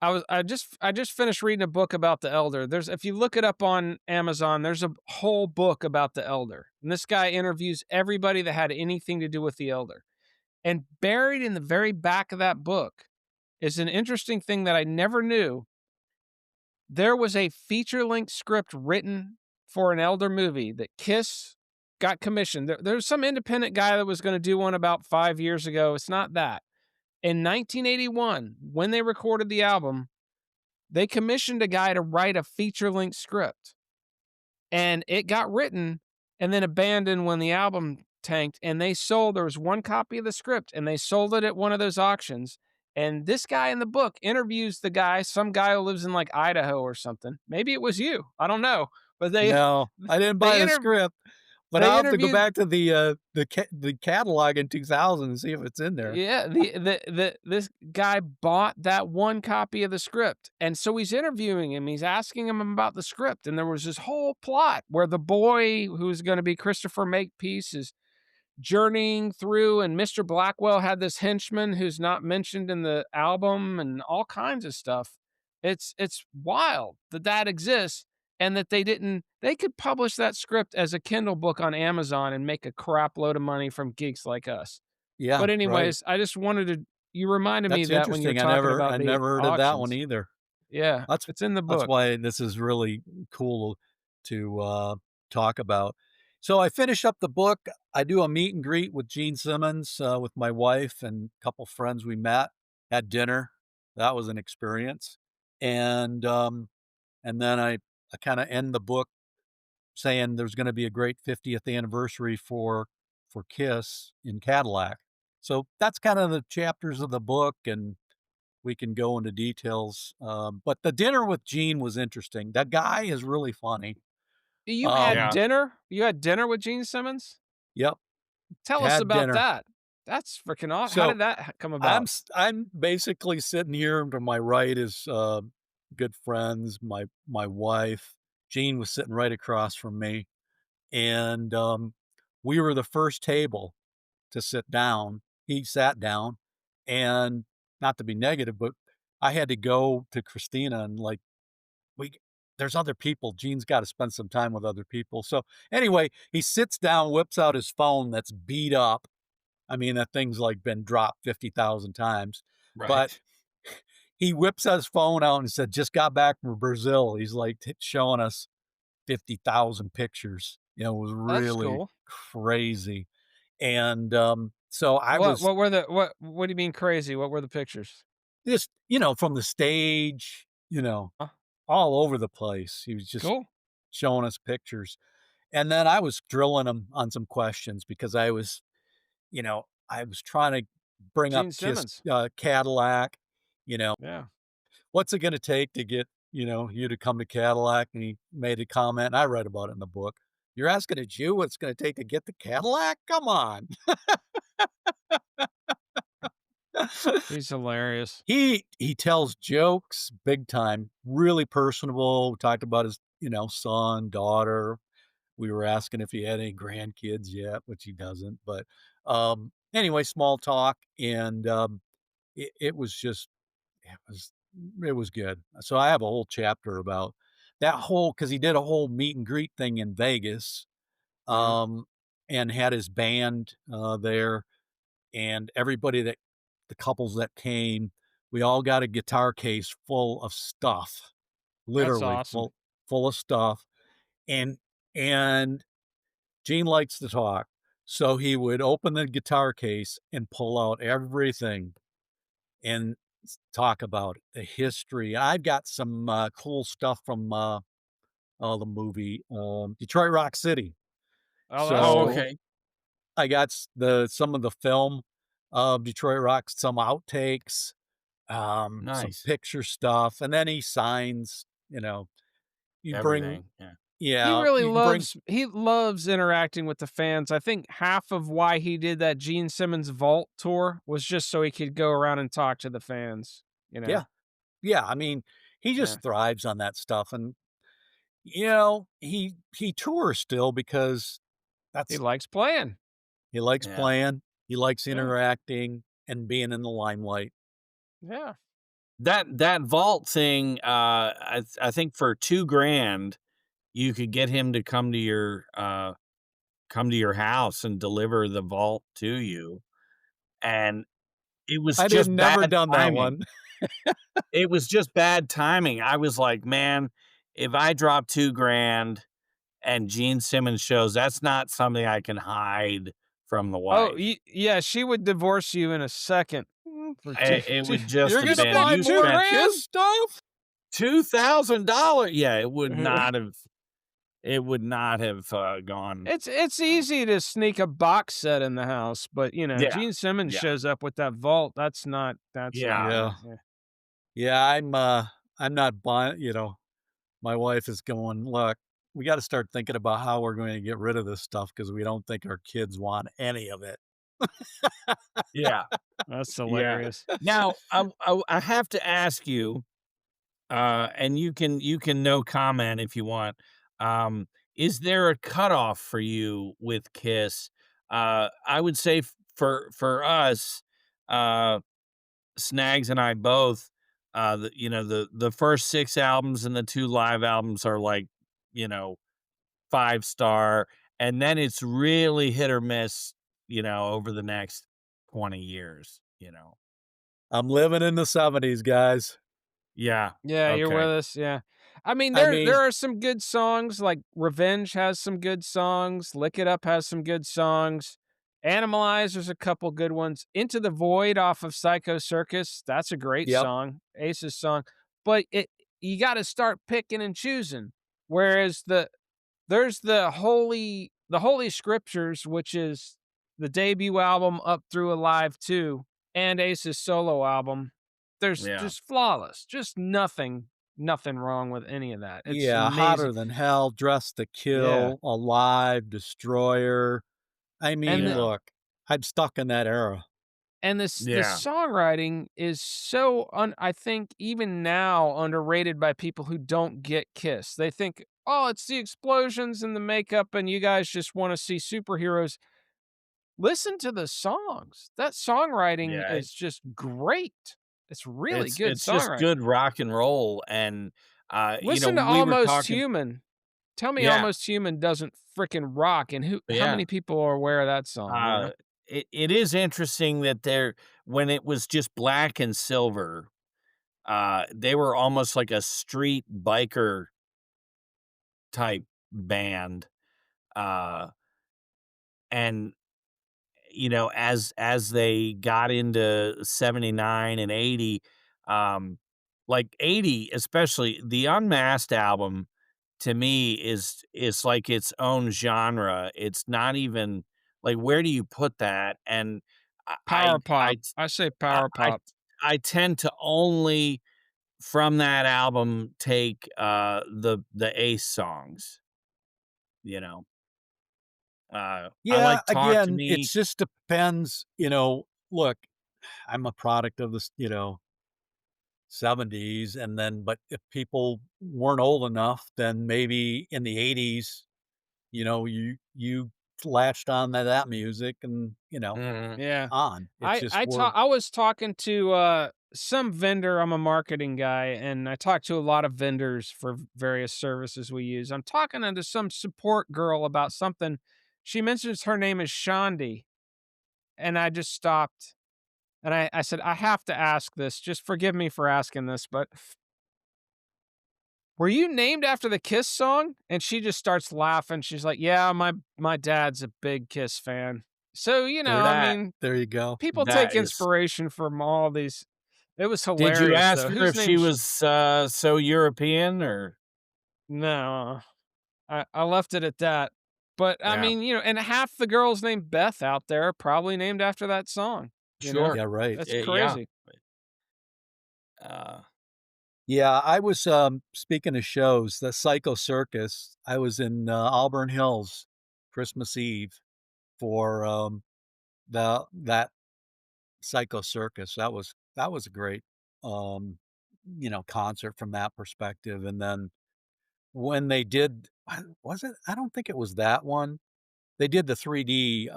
S1: I just finished reading a book about the Elder. There's if you look it up on Amazon, there's a whole book about the Elder. And this guy interviews everybody that had anything to do with the Elder. And buried in the very back of that book is an interesting thing that I never knew. There was a feature-length script written for an Elder movie that Kiss got commissioned. There's some independent guy that was gonna do one about 5 years ago. It's not that. In 1981, when they recorded the album, they commissioned a guy to write a feature-length script, and it got written and then abandoned when the album tanked, and there was one copy of the script, and they sold it at one of those auctions, and this guy in the book interviews the guy, some guy who lives in, like, Idaho or something. Maybe it was you, I don't know, but they
S3: No, I didn't buy
S1: they
S3: the
S1: inter
S3: script, but
S1: they
S3: I'll have to go
S1: interviewed
S3: back to the catalog in 2000 and see if it's in there.
S1: yeah, the this guy bought that one copy of the script, and so he's interviewing him, he's asking him about the script, and there was this whole plot where the boy who's gonna be Christopher Makepeace is journeying through, and Mr. Blackwell had this henchman who's not mentioned in the album and all kinds of stuff. It's wild that that exists and that they could publish that script as a Kindle book on Amazon and make a crap load of money from geeks like us.
S3: Yeah,
S1: But
S3: right.
S1: anyways, I just wanted to you reminded me of
S3: That's
S1: that when you're
S3: interesting.
S1: talking
S3: I
S1: about the
S3: never heard of that one
S1: auctions.
S3: either.
S1: Yeah,
S3: That's
S1: it's in the
S3: that's
S1: book.
S3: why this is really cool to talk about. So I finish up the book. I do a meet and greet with Gene Simmons with my wife and a couple friends we met. Had dinner. That was an experience. And then I kind of end the book saying there's going to be a great 50th anniversary for Kiss in Cadillac. So that's kind of the chapters of the book, and we can go into details. But the dinner with Gene was interesting. That guy is really funny.
S1: You had
S3: Um,
S2: Yeah.
S1: dinner? You had dinner with Gene Simmons?
S3: yep,
S1: Tell us
S3: had
S1: about
S3: dinner.
S1: that. That's freaking aw how
S3: So
S1: did that come about?
S3: I'm basically sitting here. To my right is good friends, my wife. Gene was sitting right across from me, and we were the first table to sit down. He sat down, and not to be negative, but I had to go to Christina and like we there's other people. Gene's got to spend some time with other people. So anyway, he sits down, whips out his phone that's beat up. I mean, that thing's like been dropped 50,000 times, but
S2: Right.
S3: he whips his phone out and said, just got back from Brazil. He's like showing us 50,000 pictures. It was
S1: That's
S3: really
S1: cool.
S3: crazy. And so I
S1: What
S3: was
S1: what were the what do you mean crazy? What were the pictures?
S3: just, from the stage,
S1: Huh,
S3: all over the place. He was just
S1: cool.
S3: showing us pictures. And then I was drilling him on some questions because I was trying to bring up
S1: Gene
S3: Kiss
S1: Simmons.
S3: Cadillac, you know,
S1: Yeah.
S3: what's it going to take to get, you to come to Cadillac? And he made a comment, and I read about it in the book. You're asking a Jew what it's going to take to get the Cadillac? Come on.
S1: He's hilarious.
S3: He tells jokes big time, really personable. We talked about his, son, daughter. We were asking if he had any grandkids yet, which he doesn't. But anyway, small talk, and it was just it was it was good. So I have a whole chapter about that whole because he did a whole meet and greet thing in Vegas,
S1: Mhm.
S3: um, and had his band there, and the couples that came, we all got a guitar case full of stuff,
S1: That's
S3: literally
S1: awesome.
S3: full of stuff, and and Gene likes to talk, so he would open the guitar case and pull out everything and talk about it, the history. I've got some cool stuff from the movie Detroit Rock City.
S1: Oh, that's
S2: Oh,
S3: So
S1: cool.
S2: okay.
S3: I got some of the film of Detroit Rock, some outtakes, some
S2: Nice.
S3: picture stuff, and then he signs. You bring,
S2: Everything. Yeah.
S3: yeah, you can bring,
S1: He loves interacting with the fans. I think half of why he did that Gene Simmons Vault tour was just so he could go around and talk to the fans, you know?
S3: yeah, yeah. I mean, he
S1: Yeah.
S3: just thrives on that stuff, and he tours still because
S1: He
S3: that's
S1: likes playing.
S3: he likes
S2: Yeah.
S3: playing, he likes
S1: Yeah.
S3: interacting and being in the limelight.
S1: Yeah.
S2: That vault thing, I think for 2 grand, you could get him to come to your house and deliver the vault to you, and it was
S3: I didn't
S2: just
S3: never
S2: bad
S3: done that
S2: timing.
S3: one.
S2: It was just bad timing. I was like, "Man, if I drop 2 grand and Gene Simmons shows, that's not something I can hide from the
S1: Oh,
S2: wife."
S1: yeah, she would divorce you in a second for 2
S2: It
S1: 2
S2: would just
S3: You're
S2: have
S3: gonna
S2: been,
S3: buy
S2: "You
S3: more
S1: 2
S2: spent
S3: Kiss
S1: grand?
S3: stuff?
S2: $2,000." Yeah, it would not have, gone.
S1: It's easy to sneak a box set in the house, but,
S2: Yeah,
S1: Gene Simmons
S2: yeah,
S1: shows up with that vault, that's not
S2: yeah.
S3: Yeah.
S1: gonna yeah.
S3: Yeah, I'm not buying, my wife is going, "Look, we gotta start thinking about how we're going to get rid of this stuff because we don't think our kids want any of it.
S2: Yeah,
S1: That's
S2: yeah.
S1: hilarious.
S2: Now, I have to ask you, and you can no comment if you want. Is there a cutoff for you with Kiss? I would say for us, uh, Snags and I both, the first 6 albums and the 2 live albums are like, you know, 5-star, and then it's really hit or miss, over the next 20 years.
S3: I'm living in the '70s, guys.
S2: Yeah,
S1: Yeah, you're with
S2: okay.
S1: us, yeah. I mean,
S3: I
S1: there
S3: mean,
S1: are some good songs, like Revenge has some good songs, Lick It Up has some good songs, Animalize, there's a couple good ones, Into the Void off of Psycho Circus, that's a great
S3: yep,
S1: song, Ace's song, but you gotta start picking and choosing, whereas there's the Holy Scriptures, which is the debut album up through Alive 2 and Ace's solo album. There's
S2: Yeah,
S1: just flawless, just nothing wrong with any of that. It's
S3: yeah,
S1: amazing.
S3: Hotter Than Hell, Dressed to
S1: Yeah.
S3: Kill, Alive, Destroyer. I mean,
S1: And the
S2: yeah,
S3: look, I'm stuck in that era.
S1: the
S2: yeah,
S1: songwriting is so I think even now underrated by people who don't get Kiss. They think, "Oh, it's the explosions and the makeup and you guys just wanna see superheroes." Listen to the songs. That songwriting
S2: yeah.
S1: is just great. It's really
S2: It's
S1: good
S2: it's just
S1: songwriting.
S2: good rock and roll, and,
S1: Listen to
S2: we were
S1: Almost
S2: talking.
S1: Human. Tell me
S2: Yeah,
S1: Almost Human doesn't fricking rock, and how
S2: yeah.
S1: many people are aware of that song, you know?
S2: Uh, it is interesting that when it was just black and silver, they were almost like a street biker type band, uh, and as they got into 79 and 80, like 80, especially the Unmasked album, to me is like its own genre. It's not even like, where do you put that? And I
S1: Power
S2: I
S1: pop. I say
S2: I
S1: power
S2: I
S1: pop.
S2: I tend to only from that album take the Ace songs, you know. I
S3: Yeah,
S2: like Talk to
S3: again, it
S2: Me.
S3: just depends, look, I'm a product of this, '70s, and then but if people weren't old enough, then maybe in the '80s, you latched on to that music and,
S2: Mhm.
S1: Yeah.
S3: on. It's just we're
S1: I was talking to, some vendor. I'm a marketing guy, and I talk to a lot of vendors for various services we use. I'm talking to some support girl about something. She mentions her name is Shandi, and I just stopped, and I said, "I have to ask this. Just forgive me for asking this, but were you named after the Kiss song?" And she just starts laughing. She's like, "Yeah, my dad's a big Kiss fan." So, I
S3: there's
S2: That
S1: mean,
S3: there you go.
S1: people take
S2: that is
S1: inspiration from all these. It was
S2: Did you
S1: hilarious,
S2: ask
S1: though.
S2: her
S1: Whose
S2: if she
S1: name's
S2: was, so European, or?
S1: No, I left it at that. But, I
S2: Yeah,
S1: mean, and half the girls named Beth out there are probably named after that song, you know?
S2: sure.
S3: Yeah, right.
S1: That's
S2: Yeah,
S1: crazy.
S2: uh,
S3: Yeah, I was, speaking of shows, the Psycho Circus, I was in, Auburn Hills Christmas Eve for, that Psycho Circus. That was a great, um, concert from that perspective, and then when they did was it? I don't think it was that one. They did the 3D,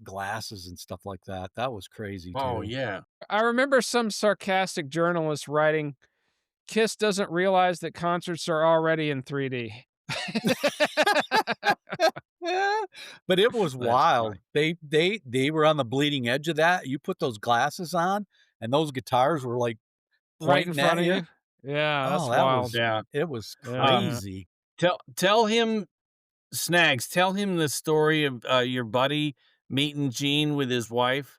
S3: glasses and stuff like that. That was crazy
S2: oh,
S3: too.
S2: yeah.
S1: I remember some sarcastic journalist writing, "Kiss doesn't realize that concerts are already in 3D."
S3: Yeah, but it was
S2: That's
S3: wild.
S2: funny.
S3: They were on the bleeding edge of that. You put those glasses on, and those guitars were, like,
S1: Right in
S3: pointing at
S1: front of
S3: you.
S1: you? Yeah,
S3: Oh,
S1: that's wild.
S2: Yeah,
S3: it was
S2: um,
S1: Yeah.
S3: crazy.
S2: tell him Snags, tell him the story of, your buddy meeting Gene with his wife.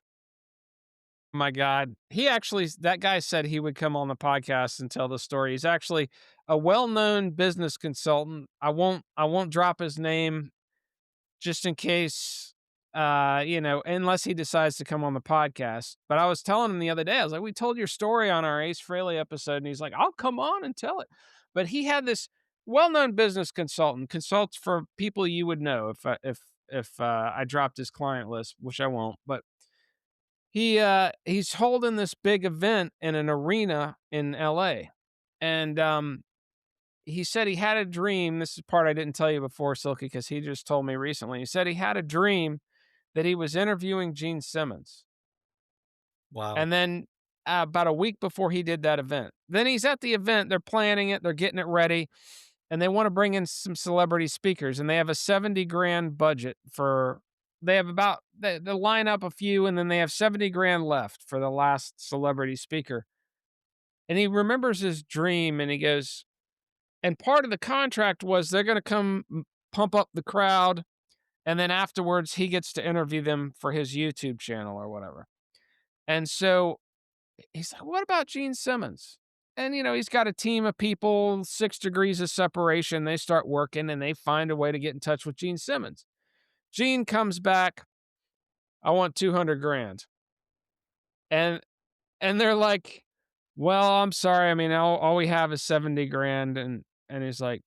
S1: My god. That guy said he would come on the podcast and tell the story. He's actually a well-known business consultant. I won't drop his name just in case, unless he decides to come on the podcast. But I was telling him the other day, I was like, "We told your story on our Ace Frehley episode," and he's like, "I'll come on and tell it." But he had this well-known business consultant, consults for people you would know if I dropped his client list, which I won't, but he's holding this big event in an arena in LA. And he said he had a dream. This is part I didn't tell you before, Silky, because he just told me recently. He said he had a dream that he was interviewing Gene Simmons.
S3: Wow.
S1: And then about a week before he did that event, then he's at the event, they're planning it, they're getting it ready, and they want to bring in some celebrity speakers, and they have a 70 grand budget for, they have about, they line up a few, and then they have 70 grand left for the last celebrity speaker. And he remembers his dream and he goes, and part of the contract was they're going to come pump up the crowd. And then afterwards, he gets to interview them for his YouTube channel or whatever. And so he's like, "What about Gene Simmons?" And, he's got a team of people, 6 degrees of separation. They start working and they find a way to get in touch with Gene Simmons. Gene comes back, "I want 200 grand." And they're like, "Well, I'm sorry. I mean, all we have is 70 grand." And he's like,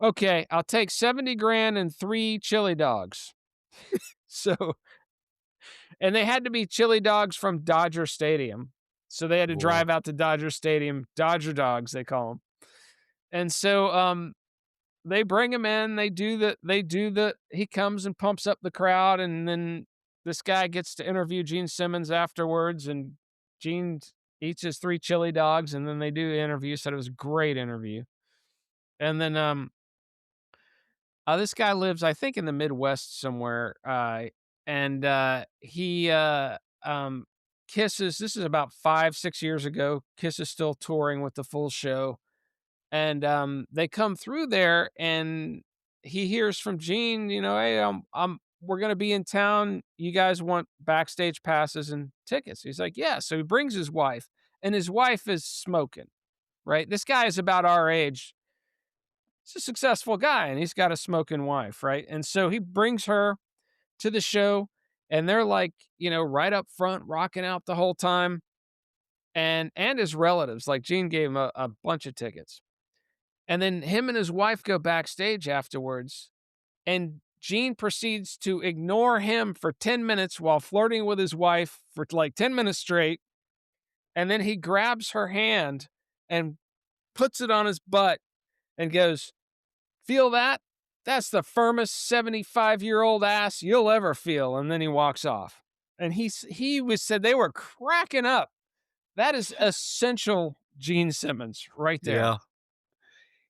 S1: "Okay, I'll take 70 grand and 3 chili dogs." So, and they had to be chili dogs from Dodger Stadium. So they had to
S3: Boy.
S1: drive out to Dodger Stadium, Dodger dogs, they call them. And so, they bring him in, he comes and pumps up the crowd. And then this guy gets to interview Gene Simmons afterwards. And Gene eats his 3 chili dogs. And then they do the interview. Said it was a great interview. And then, this guy lives, I think, in the Midwest somewhere, and Kisses. This is about 5, 6 years ago. Kiss is still touring with the full show, and they come through there, and he hears from Gene, "Hey, we're gonna be in town. You guys want backstage passes and tickets?" He's like, "Yeah." So he brings his wife, and his wife is smoking. Right, this guy is about our age. He's a successful guy and he's got a smoking wife, right? And so he brings her to the show and they're like, right up front, rocking out the whole time. And his relatives, like Gene gave him a bunch of tickets. And then him and his wife go backstage afterwards. And Gene proceeds to ignore him for 10 minutes while flirting with his wife for like 10 minutes straight. And then he grabs her hand and puts it on his butt and goes, "Feel that? That's the firmest 75-year-old ass you'll ever feel." And then he walks off. And he was said they were cracking up. That is essential Gene Simmons right there.
S3: Yeah.
S1: It was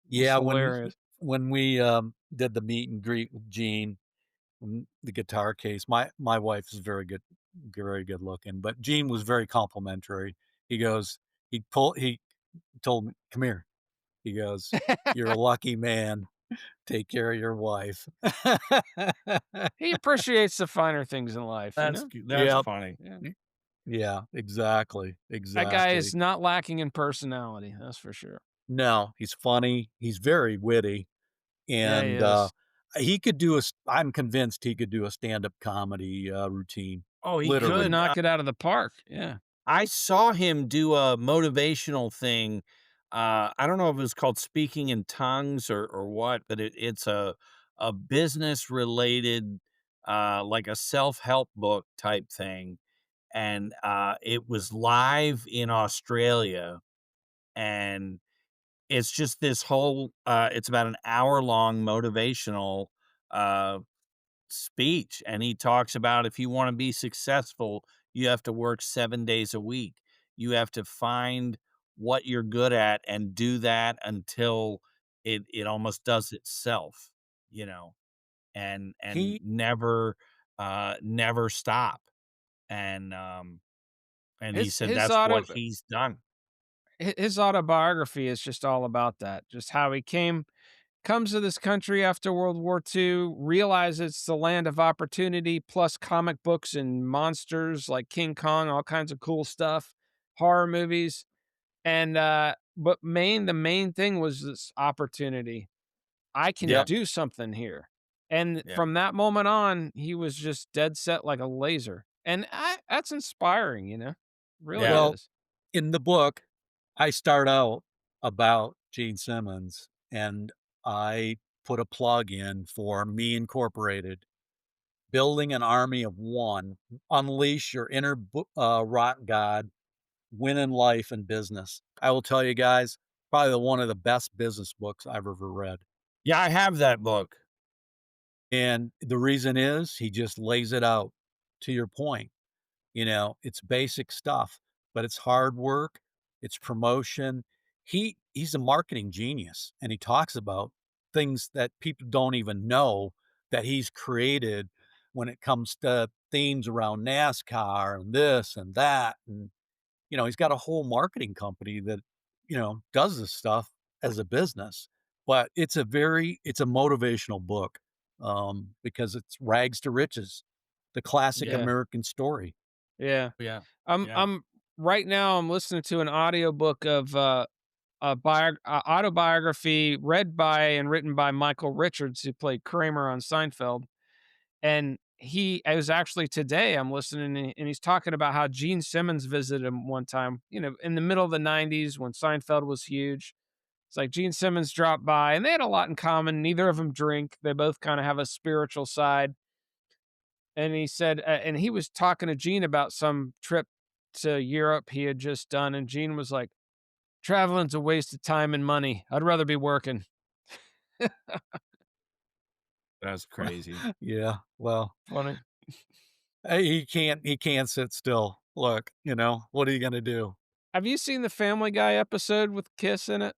S3: Yeah,
S1: hilarious.
S3: when we, did the meet and greet with Gene, the guitar case, my wife is very good looking, but Gene was very complimentary. He goes he told me, "Come here." He goes, "You're a lucky man. Take care of your wife."
S1: He appreciates the finer things in life,
S2: That's
S3: Yep.
S2: funny.
S1: Yeah.
S3: Yeah, exactly,
S1: That guy is
S3: exactly.
S1: not lacking in personality, that's for sure.
S3: No, he's funny, he's very witty,
S1: Yeah, he
S3: and,
S1: is.
S3: he could do I'm convinced he could do a stand-up comedy, routine,
S2: Oh, he
S1: He would
S3: literally.
S2: could.
S1: knock it out of the park. Yeah.
S2: I saw him do a motivational thing. I don't know if it was called Speaking in Tongues or what, but it's a business related, like a self-help book type thing. And it was live in Australia. And it's just this whole it's about an hour-long motivational uh speech, and he talks about if you wanna be successful, you have to work 7 days a week. You have to find what you're good at and do that until it almost does itself, you know, and
S3: He
S2: never stop, and, and he
S1: His
S2: said
S1: his
S2: that's what
S1: auto
S2: he's done.
S1: his autobiography is just all about that, just how he comes to this country after World War II, realizes it's the land of opportunity, plus comic books and monsters like King Kong, all kinds of cool stuff, horror movies, and but the main thing was this opportunity. I can
S3: Yep,
S1: do something here, and
S2: Yeah.
S1: from that moment on, he was just dead set like a laser, and that's inspiring, really
S2: Yeah.
S3: well,
S1: is.
S3: in the book, I start out about Gene Simmons, and I put a plug in for Me Incorporated, Building an Army of One, Unleash Your Inner Rock God, Win in Life and Business. I will tell you guys, probably one of the best business books I've ever read.
S2: Yeah, I have that book.
S3: And the reason is he just lays it out to your point. You know, it's basic stuff, but it's hard work, it's promotion. He's a marketing genius, and he talks about things that people don't even know that he's created when it comes to themes around NASCAR and this and that. And, you know, he's got a whole marketing company that, you know, does this stuff as a business. But it's a motivational book, because it's rags to riches, the classic
S1: Yeah,
S3: American story.
S1: yeah.
S2: Yeah,
S1: I'm
S2: yeah.
S1: I'm right now I'm listening to an audiobook of, autobiography read by and written by Michael Richards, who played Kramer on Seinfeld. And it was actually today I'm listening, and he's talking about how Gene Simmons visited him one time, in the middle of the 90s when Seinfeld was huge. It's like Gene Simmons dropped by and they had a lot in common. Neither of them drink. They both kind of have a spiritual side. And he said, and he was talking to Gene about some trip to Europe he had just done. And Gene was like, traveling's a waste of time and money. I'd rather be working.
S2: That's crazy.
S3: Yeah, well,
S1: Funny.
S3: he can't sit still. Look, you know, what are you gonna do?
S1: Have you seen the Family Guy episode with Kiss in it?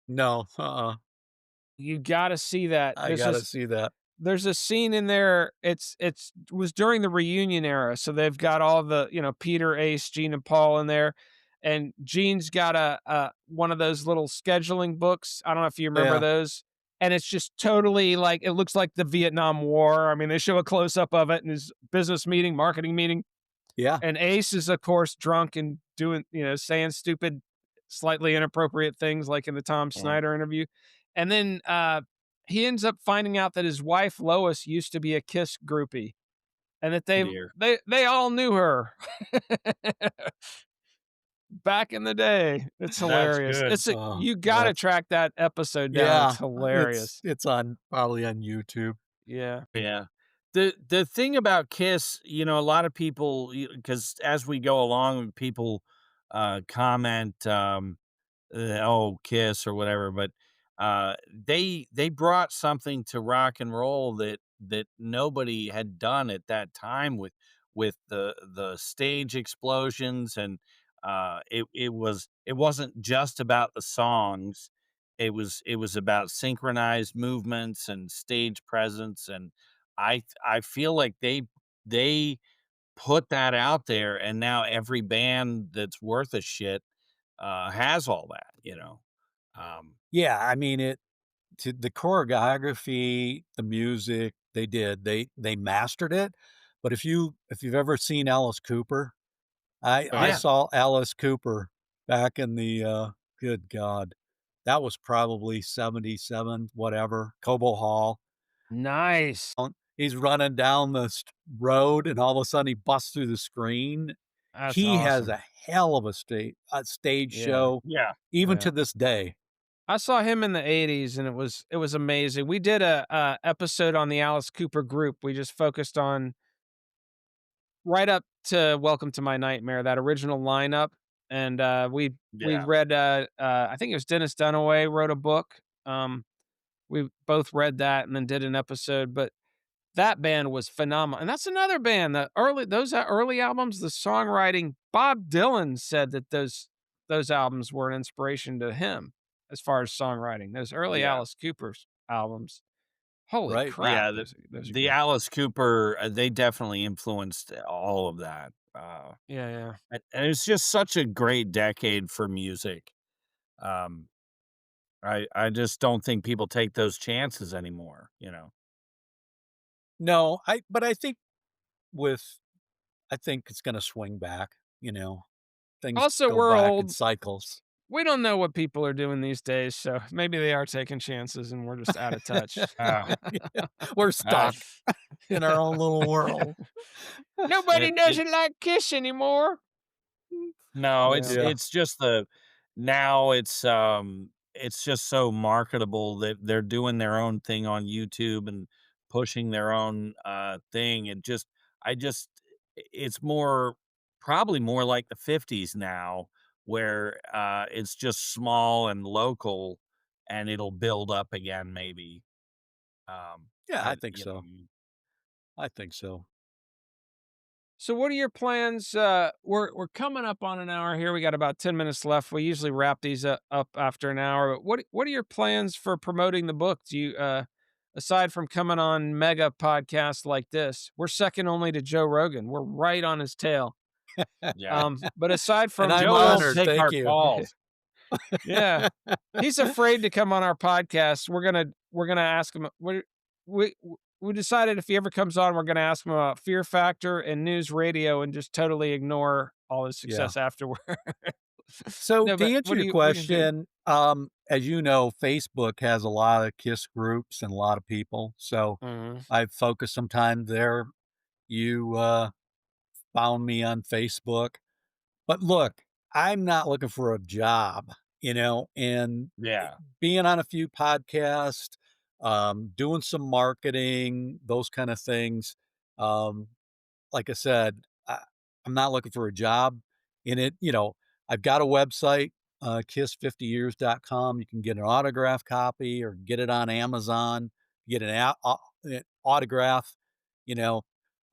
S3: No,
S1: You got to see that.
S3: I gotta see that.
S1: There's a scene in there. It's was during the reunion era, so they've got all the Peter, Ace, Gene, and Paul in there, and Gene's got a one of those little scheduling books. I don't know if you remember
S3: Yeah,
S1: those, and it's just totally like it looks like the Vietnam War. I mean, they show a close up of it in his business meeting, marketing meeting,
S3: yeah,
S1: and Ace is of course drunk and doing saying stupid, slightly inappropriate things like in the Tom
S2: Mhm.
S1: Snyder interview, and then he ends up finding out that his wife Lois used to be a Kiss groupie, and that
S2: Dear.
S1: they all knew her back in the day. It's
S2: That's
S1: hilarious.
S2: good.
S3: oh,
S1: You got to
S3: that's
S1: track that episode down. It's
S3: yeah,
S1: hilarious.
S3: it's on probably on YouTube.
S1: Yeah.
S2: Yeah. The thing about Kiss, a lot of people, because as we go along, people comment, "Oh, Kiss" or whatever, but they brought something to rock and roll that nobody had done at that time with the stage explosions, and it wasn't just about the songs. It was about synchronized movements and stage presence, and I feel like they put that out there, and now every band that's worth a shit has all that. Um,
S3: Yeah, I mean, it to the choreography, the music, they mastered it. But if you've ever seen Alice Cooper,
S2: oh
S3: I
S2: yeah,
S3: saw Alice Cooper back in the, good god, that was probably 77, whatever, Cobo Hall.
S1: Nice.
S3: He's running down the road, and all of a sudden he busts through the screen.
S1: That's
S3: He has
S1: awesome.
S3: a hell of a stage
S1: Yeah.
S3: show,
S2: yeah,
S3: even
S1: Yeah.
S3: to this day.
S1: I saw him in the '80s, and it was amazing. We did a episode on the Alice Cooper group. We just focused on right up to Welcome to My Nightmare, that original lineup, and we
S2: yeah,
S1: read, I think it was Dennis Dunaway wrote a book. We both read that and then did an episode, but that band was phenomenal, and that's another band that those early albums, the songwriting, Bob Dylan said that those albums were an inspiration to him as far as songwriting. Those early
S2: yeah,
S1: Alice Cooper's albums, holy
S3: Right.
S1: crap,
S2: yeah.
S1: those are
S2: The
S1: good.
S2: Alice Cooper, they definitely influenced all of that.
S1: Yeah, yeah.
S2: And it's just such a great decade for music. Um, I just don't think people take those chances anymore.
S3: No, I think with I think it's gonna swing back, you know, things
S1: Also,
S3: go
S1: we're
S3: back in
S1: old.
S3: cycles.
S1: We don't know what people are doing these days, so maybe they are taking chances and we're just out of touch.
S2: Ah,
S3: Yeah, we're
S2: uh,
S3: stuck in our own little world.
S1: Nobody
S2: it
S1: doesn't like Kiss anymore.
S2: no,
S1: Yeah.
S2: it's
S3: Yeah.
S2: it's just the now it's just so marketable that they're doing their own thing on YouTube and pushing their own, thing, and just I just it's more probably more like the '50s now where, it's just small and local, and it'll build up again maybe,
S3: Yeah, I
S2: as
S3: think
S2: you know.
S3: so. I think so.
S1: So what are your plans? We're coming up on an hour here. We got about 10 minutes left. We usually wrap these up after an hour. But what are your plans for promoting the book? Do you aside from coming on mega podcasts like this, we're second only to Joe Rogan. We're right on his tail.
S2: Yeah.
S1: But aside
S3: And
S1: from
S3: I'm
S2: Joe won't
S3: honored,
S2: take
S3: thank
S2: our
S3: you.
S2: calls.
S1: yeah, he's afraid to come on our podcast. We're gonna ask him. We we decided if he ever comes on, we're gonna ask him about Fear Factor and news radio, and just totally ignore all his
S3: Yeah.
S1: success afterward.
S3: So
S1: No,
S3: to
S1: but
S3: answer your
S1: what are you gonna do?
S3: question, as you know, Facebook has a lot of KISS groups and a lot of people. So
S1: Mhm.
S3: I've focused some time there. You found me on Facebook. But look, I'm not looking for a job, and
S2: Yeah.
S3: being on a few podcasts, doing some marketing, those kind of things. Um, like I said, I'm not looking for a job in it. I've got a website, kiss50years.com. You can get an autograph copy or get it on Amazon, get an autograph. You know,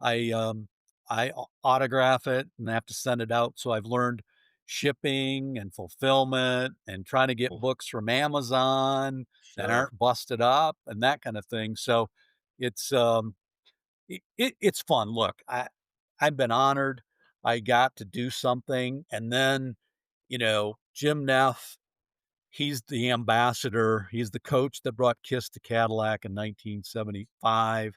S3: I autograph it and have to send it out. So I've learned shipping and fulfillment and trying to get
S2: Oh,
S3: books from Amazon that
S2: sure.
S3: aren't busted up and that kind of thing. So it's it's fun. Look, I've been honored. I got to do something, and then Jim Neff. He's the ambassador. He's the coach that brought Kiss to Cadillac in 1975.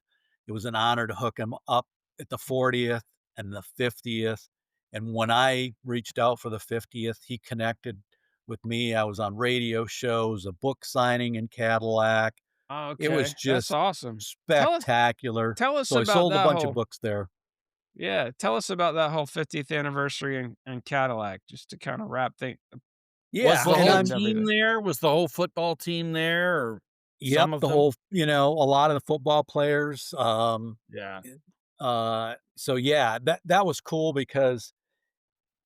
S3: It was an honor to hook him up at the 40th and the 50th. And when I reached out for the 50th, he connected with me. I was on radio shows, a book signing in Cadillac.
S1: Oh,
S3: It was
S1: okay, that's
S3: just
S1: awesome. Tell us
S3: spectacular.
S1: tell us
S3: So I
S1: about
S3: sold a
S1: that
S3: bunch of
S1: whole
S3: books there.
S1: yeah. Tell us about that whole 50th anniversary in Cadillac, just to kind of
S2: Was
S3: Yeah,
S2: the
S3: and
S1: bookend
S2: whole
S3: I'm
S2: team
S1: everything.
S2: there? Was the whole football team there or
S3: yep,
S2: some of
S3: the
S2: them?
S3: whole a lot of the football players,
S2: Yeah.
S3: so yeah, that was cool because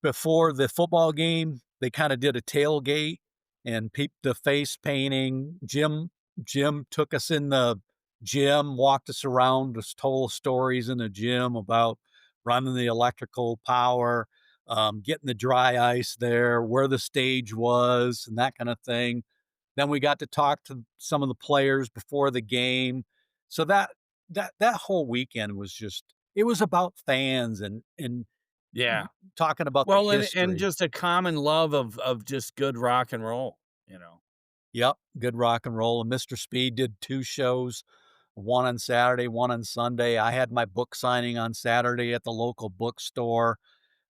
S3: before the football game, they kinda did a tailgate and the face painting. Jim took us in the gym, walked us around, just told stories in the gym about running the electrical power, getting the dry ice there, where the stage was, and that kinda thing. Then we got to talk to some of the players before the game. So that whole weekend was just it was about fans and
S2: Yeah.
S3: talking about the
S2: Well, and
S3: history.
S2: just a common love of just good rock and roll, you know?
S3: Yep, good rock and roll, and Mr. Speed did 2 shows, one on Saturday, one on Sunday. I had my book signing on Saturday at the local bookstore.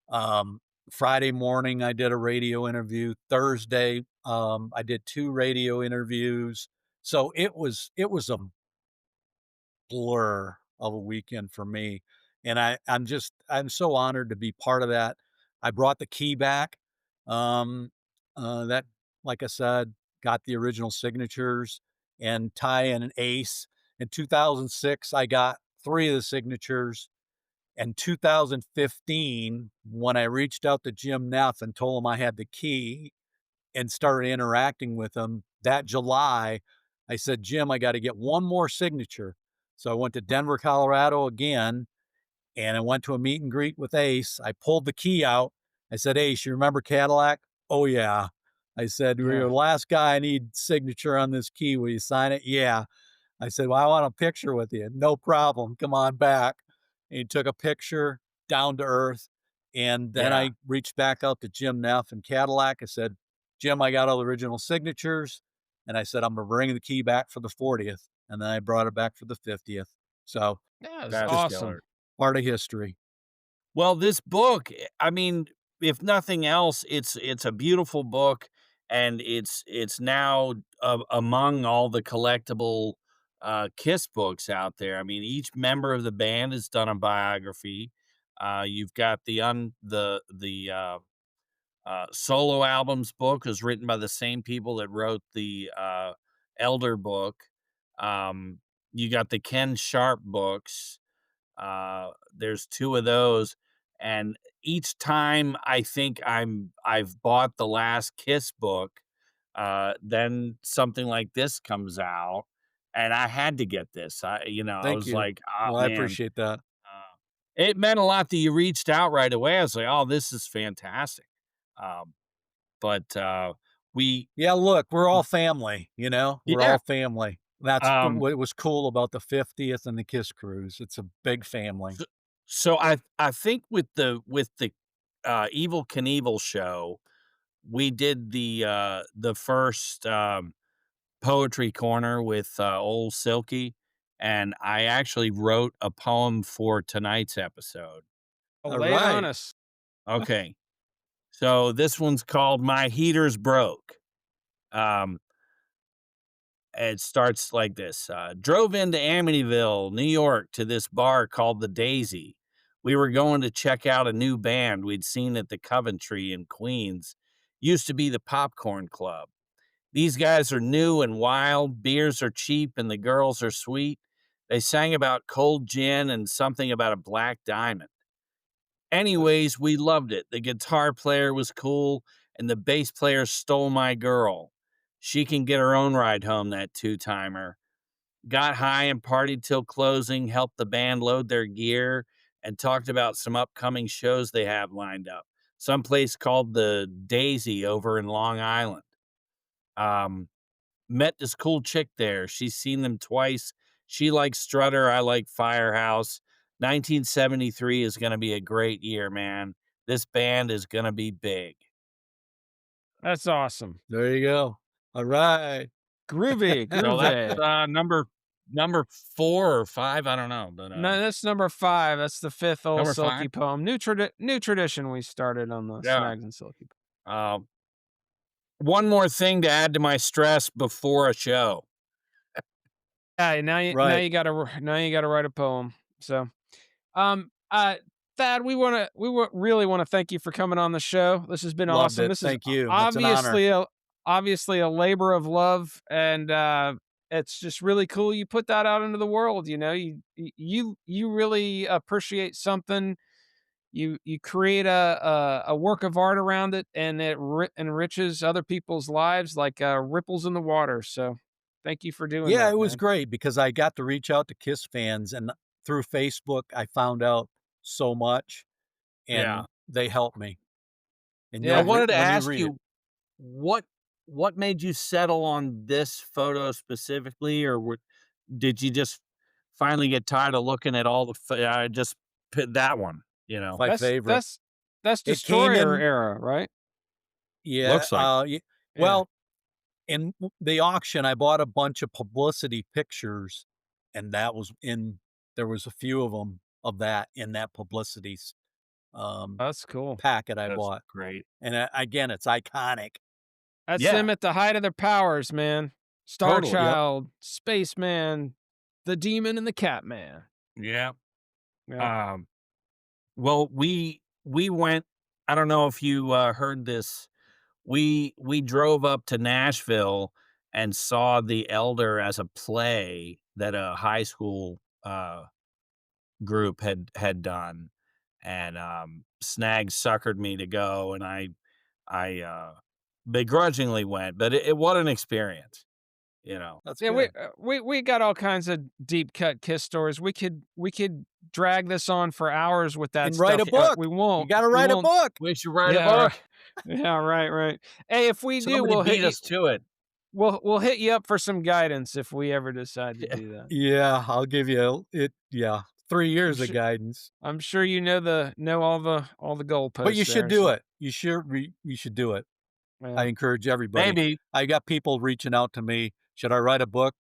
S3: Um, Friday morning, I did a radio interview. Thursday, I did 2 radio interviews. So it was a blur of a weekend for me, and I'm so honored to be part of that. I brought the key back, um, that, like I said, got the original signatures, and Ty and an Ace. In 2006, I got 3 of the signatures. In 2015, when I reached out to Jim Neff and told him I had the key and started interacting with him, that July, I said, "Jim, I gotta get one more signature." So I went to Denver, Colorado again, and I went to a meet and greet with Ace. I pulled the key out. I said, "Ace, you remember Cadillac?" "Oh, yeah." I said, "You're
S1: Yeah.
S3: the last guy I need signature on this key. Will you sign it?" "Yeah." I said, "Well, I want a picture with you." "No problem. Come on back." And he took a picture, down to earth. And then
S2: Yeah.
S3: I reached back out to Jim Neff and Cadillac. I said, "Jim, I got all the original signatures." And I said, "I'm going to bring the key back for the 40th." And then I brought it back for the 50th. So
S1: Yeah, it's
S2: That's
S3: just
S1: awesome.
S2: killer.
S3: part of history.
S2: Well, this book, I mean, if nothing else, it's a beautiful book, and it's now among all the collectible Kiss books out there. I mean, each member of the band has done a biography. You've got Solo albums book is written by the same people that wrote the Elder book. Um, you got the Ken Sharp books. There's two of those, and each time I think I've bought the last Kiss book, then something like this comes out, and I had to get this. I
S3: Thank
S2: was
S3: you.
S2: like, ah,
S3: Well, I
S2: man,
S3: appreciate that.
S2: it meant a lot that you reached out right away. I was like, oh, this is fantastic. Um, but we,
S3: Yeah, look, we're all family, you know? We're
S2: yeah.
S3: all family. That's
S2: Um,
S3: what was cool about the 50th and the Kiss Cruise. It's a big family.
S2: so, so I think with the Evil Knievel show, we did the first poetry corner with Ol Silky, and I actually wrote a poem for tonight's episode.
S1: Oh,
S3: All
S1: lay it on
S3: right.
S1: us.
S2: Okay, so this one's called "My Heater's Broke." Um, it starts like this: Drove into Amityville, New York, to this bar called the Daisy. We were going to check out a new band we'd seen at the Coventry in Queens. Used to be the Popcorn Club. These guys are new and wild, beers are cheap, and the girls are sweet. They sang about cold gin and something about a black diamond. Anyways, we loved it. The guitar player was cool, and the bass player stole my girl. She can get her own ride home, that two-timer. Got high and partied till closing, helped the band load their gear, and talked about some upcoming shows they have lined up. Someplace called the Daisy over in Long Island. Um, Met this cool chick there. She's seen them twice. She likes Strutter. I like Firehouse. 1973 is going to be a great year, man. This band is going to be big.
S1: That's awesome.
S3: There you go. All right.
S1: Groovy,
S2: So that's
S1: groovy.
S2: number 4 or 5. I don't know, but
S1: No, that's number 5. That's the 5th Old
S2: number
S1: Silky
S2: 5.
S1: poem. New tradition we started on the
S2: Yeah.
S1: Snags and Silky.
S2: Uh, one more thing to add to my stress before a show.
S1: Yeah,
S3: Right.
S1: now you gotta write a poem. So, um, uh, Thad, really wanna thank you for coming on the show. This has been
S3: Loved
S1: awesome.
S3: it.
S1: This is
S3: Thank you. It's an honor.
S1: obviously a labor of love, and it's just really cool you put that out into the world. You know, you really appreciate something. You create a work of art around it, and it enriches other people's lives like ripples in the water. So, thank you for doing
S3: Yeah, it
S1: that,
S3: was
S1: man.
S3: great because I got to reach out to Kiss fans, and through Facebook, I found out so much,
S2: Yeah.
S3: and they helped me. And
S2: I
S1: Yeah.
S2: wanted to
S3: when you
S2: ask
S3: read it,
S2: you what what made you settle on this photo specifically, or did you just finally get tired of looking at all the just pick that one, you
S3: it's
S2: know?
S3: my
S1: That's
S3: favorite.
S1: that's that's
S3: It came
S1: Destroyer
S3: in,
S1: era, right?
S3: yeah,
S2: Looks like it.
S1: Yeah.
S3: well, in the auction, I bought a bunch of publicity pictures, and that was in there was a few of them of that in that publicity's, um,
S1: That's cool.
S3: packet I
S2: That's
S3: bought,
S2: great.
S3: and, again, it's iconic.
S1: That's
S2: Yeah,
S1: them at the height of their powers, man. Star
S2: totally.
S3: Yep.
S1: Child, Spaceman, the Demon, and the Catman.
S2: Yeah.
S1: Yeah.
S2: Um, well, we went, I don't know if you heard this. We drove up to Nashville and saw The Elder as a play that a high school group had done, and Snag suckered me to go, and I begrudgingly went, but what an experience, you know.
S3: That's
S1: Yeah,
S3: good.
S1: we got all kinds of deep cut Kiss stories. We could drag this on for hours with that
S3: And write
S1: stuff.
S3: a book.
S1: We
S3: You
S1: won't.
S3: gotta
S1: We
S3: write a
S1: won't.
S3: book.
S2: We should write a
S1: Yeah,
S2: book.
S1: right. Yeah, right, right. Hey, if we do,
S2: Somebody beat us to it.
S1: we'll hit you up for some guidance if we ever decide to do that.
S3: Yeah, I'll give you it yeah, 3
S1: I'm
S3: years of
S1: sure
S3: guidance.
S1: I'm sure you know all the
S3: But you
S1: goalposts
S3: should
S1: there.
S3: do
S1: So
S3: it. You should do it. I
S1: yeah.
S3: encourage everybody.
S2: Maybe.
S3: I got people reaching out to me, "Should I write a book?"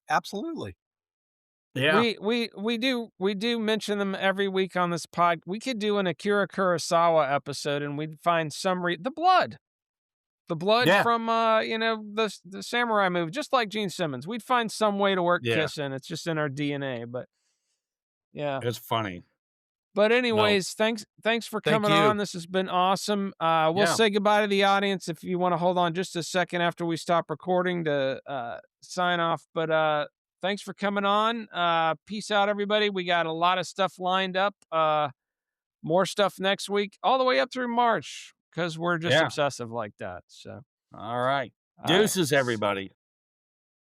S3: Absolutely.
S2: Yeah.
S1: We do mention them every week on this pod. We could do an Akira Kurosawa episode, and we'd find the blood
S2: Yeah.
S1: from the samurai movie, just like Gene Simmons. We'd find some way to work
S2: Yeah.
S1: Kiss in. It's just in our DNA. But yeah,
S2: It's funny.
S1: But
S2: No.
S1: anyways, thanks for
S3: Thank
S1: coming
S3: you.
S1: on. This has been awesome. We'll
S2: Yeah.
S1: say goodbye to the audience if you want to hold on just a second after we stop recording to sign off. But thanks for coming on. Peace out, everybody. We got a lot of stuff lined up. More stuff next week, all the way up through March, because we're just
S2: Yeah.
S1: obsessive like that. So,
S2: All right.
S1: all right.
S2: Deuces, everybody.